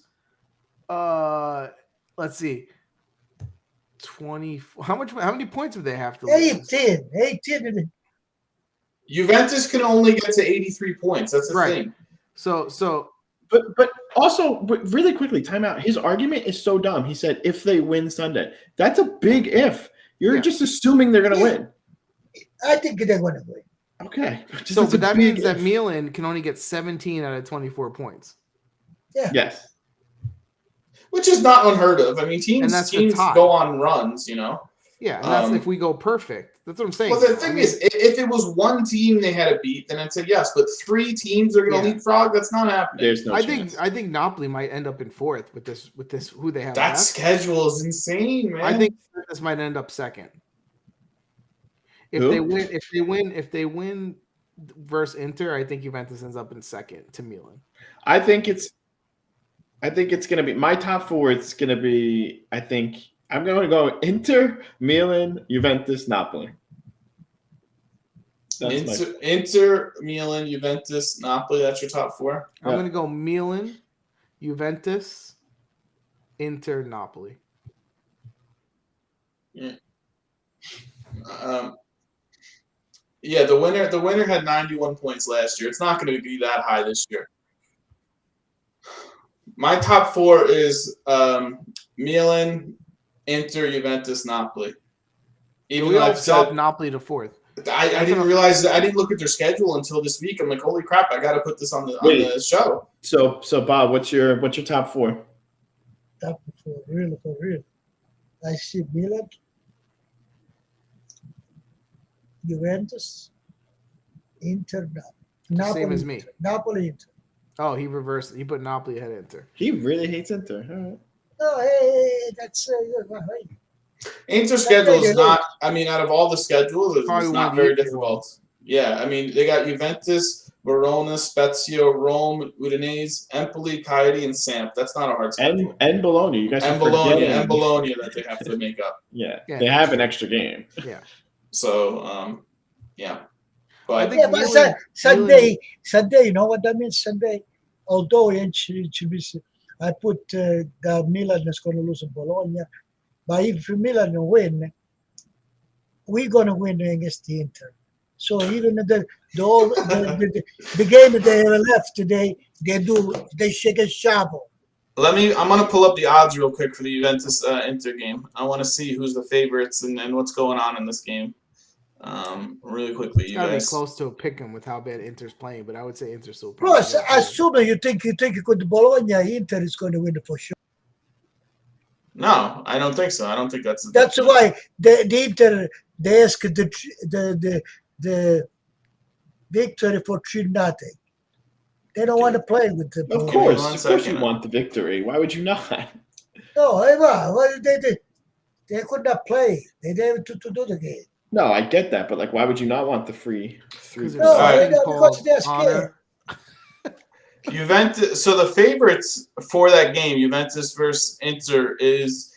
[SPEAKER 1] let's see, 20. How many points would they have to lose?
[SPEAKER 3] 18.
[SPEAKER 2] Juventus can only get to 83 points. That's the
[SPEAKER 1] Right.
[SPEAKER 2] thing.
[SPEAKER 1] So
[SPEAKER 4] But also, really quickly, time out. His argument is so dumb. He said, if they win Sunday. That's a big if. You're
[SPEAKER 1] Yeah.
[SPEAKER 4] just assuming they're going to win.
[SPEAKER 3] I think they're going to win.
[SPEAKER 4] Okay.
[SPEAKER 1] so
[SPEAKER 4] That's a
[SPEAKER 1] but that
[SPEAKER 4] big
[SPEAKER 1] means that
[SPEAKER 4] if.
[SPEAKER 1] Milan can only get 17 out of 24 points.
[SPEAKER 3] Yeah.
[SPEAKER 4] Yes.
[SPEAKER 2] Which is not unheard of. I mean,
[SPEAKER 1] And
[SPEAKER 2] teams
[SPEAKER 1] that's the tie.
[SPEAKER 2] go on runs, you know.
[SPEAKER 1] Yeah, and that's if we go perfect. That's what I'm saying.
[SPEAKER 2] Well, the thing is, if it was one team they had to beat, then I'd say yes. But 3 teams are going to leapfrog. That's not happening.
[SPEAKER 4] There's no chance.
[SPEAKER 1] I think Napoli might end up in 4th with this who they have.
[SPEAKER 2] That
[SPEAKER 1] left.
[SPEAKER 2] schedule is insane, man.
[SPEAKER 1] I think this might end up 2nd. If they win versus Inter, I think Juventus ends up in 2nd to Milan.
[SPEAKER 4] I think it's going to be my top 4. It's going to be, I think, I'm going to go Inter, Milan, Juventus, Napoli.
[SPEAKER 2] Inter, Milan, Juventus, Napoli. That's your top 4.
[SPEAKER 1] I'm going to go Milan, Juventus, Inter, Napoli.
[SPEAKER 2] Yeah. Yeah, the winner had 91 points last year. It's not going to be that high this year. My top 4 is Milan, Inter, Juventus, Napoli.
[SPEAKER 1] We all dropped Napoli to 4th.
[SPEAKER 2] I didn't realize that. I didn't look at their schedule until this week. I'm like, holy crap! I got to put this on the show.
[SPEAKER 4] So Bob, what's your top 4?
[SPEAKER 3] Top 4, really for real. I see Milan, Juventus, Inter, Napoli.
[SPEAKER 1] Same as me.
[SPEAKER 3] Napoli, Inter.
[SPEAKER 1] Oh, he reversed. He put Napoli ahead of Inter.
[SPEAKER 4] He really hates Inter. All right.
[SPEAKER 3] Oh, hey, that's right.
[SPEAKER 2] Inter's schedule is not. I mean, out of all the schedules, it's not very difficult. Yeah, I mean, they got Juventus, Verona, Spezia, Rome, Udinese, Empoli, Cagliari, and Samp. That's not a hard schedule.
[SPEAKER 4] And Bologna. You guys
[SPEAKER 2] and Bologna that they have to make up.
[SPEAKER 4] Yeah, they have an extra game.
[SPEAKER 1] Yeah.
[SPEAKER 2] So, yeah. But
[SPEAKER 3] I think Sunday, you know what that means? Sunday, although I put that Milan is going to lose in Bologna, but if Milan win, we're going to win against the Inter. So even the game that they have left today, they shake a shovel.
[SPEAKER 2] I'm going to pull up the odds real quick for the Juventus Inter game. I want to see who's the favorites and what's going on in this game. Really quickly, you guys.
[SPEAKER 1] Be close to a pick 'em with how bad Inter's playing, but I would say Inter's still.
[SPEAKER 3] Plus, assuming you think you could Bologna, Inter is going to win for sure.
[SPEAKER 2] No, I don't think so. I don't think that's.
[SPEAKER 3] That's why the Inter they ask the victory for 3-0. They don't want to play with the.
[SPEAKER 4] Of course, you want the victory. Why would you not?
[SPEAKER 3] No, they could not play. They didn't have to do the game.
[SPEAKER 4] No, I get that, but why would you not want the free?
[SPEAKER 3] Because they're scared.
[SPEAKER 2] Juventus. So the favorites for that game, Juventus versus Inter is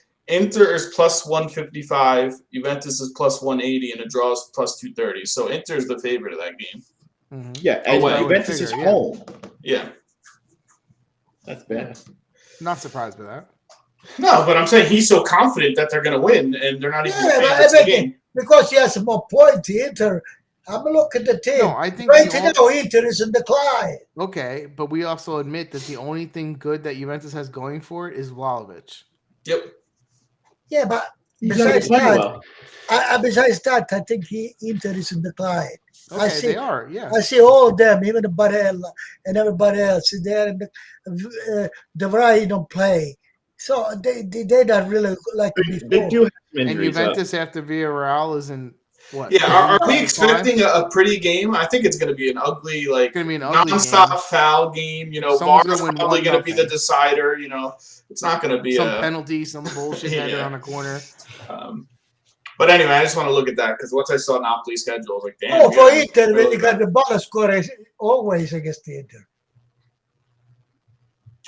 [SPEAKER 2] plus 155, Juventus is plus 180, and a draw is plus 230. So Inter is the favorite of that game.
[SPEAKER 1] Mm-hmm.
[SPEAKER 4] Yeah, and Juventus is home.
[SPEAKER 2] Yeah,
[SPEAKER 4] that's bad.
[SPEAKER 1] Not surprised by that.
[SPEAKER 2] No, but I'm saying he's so confident that they're going to win, and they're not even the game.
[SPEAKER 3] Because he has more points. Inter. I'm looking at the team.
[SPEAKER 1] No, I think
[SPEAKER 3] right now Inter is in decline.
[SPEAKER 1] Okay, but we also admit that the only thing good that Juventus has going for it is Vlahovic.
[SPEAKER 2] Yep.
[SPEAKER 3] Yeah, but besides that, I think Inter is in decline.
[SPEAKER 1] Okay, they are. Yeah,
[SPEAKER 3] I see all of them, even the Barella and everybody else. They're in the Vrij don't play, so they're not really like before.
[SPEAKER 4] They do have
[SPEAKER 1] injuries, and Juventus after Villarreal is in. What?
[SPEAKER 2] Yeah, are we expecting a pretty game? I think it's going to be an ugly, nonstop foul game. You know, VAR's probably going to be the decider. You know, it's not going to be
[SPEAKER 1] some penalty, some bullshit header on a corner.
[SPEAKER 2] But anyway, I just want to look at that because once I saw Napoli's schedule, I was like, damn.
[SPEAKER 3] Oh, for
[SPEAKER 2] yeah,
[SPEAKER 3] Inter,
[SPEAKER 2] really
[SPEAKER 3] when
[SPEAKER 2] bad.
[SPEAKER 3] the ball score is always against the Inter.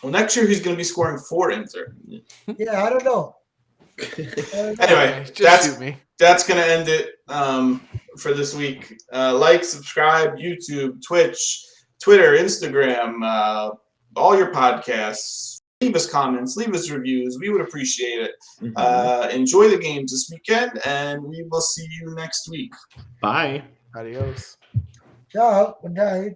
[SPEAKER 2] Well, next year he's going to be scoring for Inter.
[SPEAKER 3] Yeah, I don't know.
[SPEAKER 2] Anyway,
[SPEAKER 1] Okay, just shoot me.
[SPEAKER 2] that's going to end it for this week. Like, subscribe, YouTube, Twitch, Twitter, Instagram, all your podcasts. Leave us comments, leave us reviews. We would appreciate it. Enjoy the games this weekend, and we will see you next week.
[SPEAKER 4] Bye.
[SPEAKER 1] Adios.
[SPEAKER 3] Ciao, good night.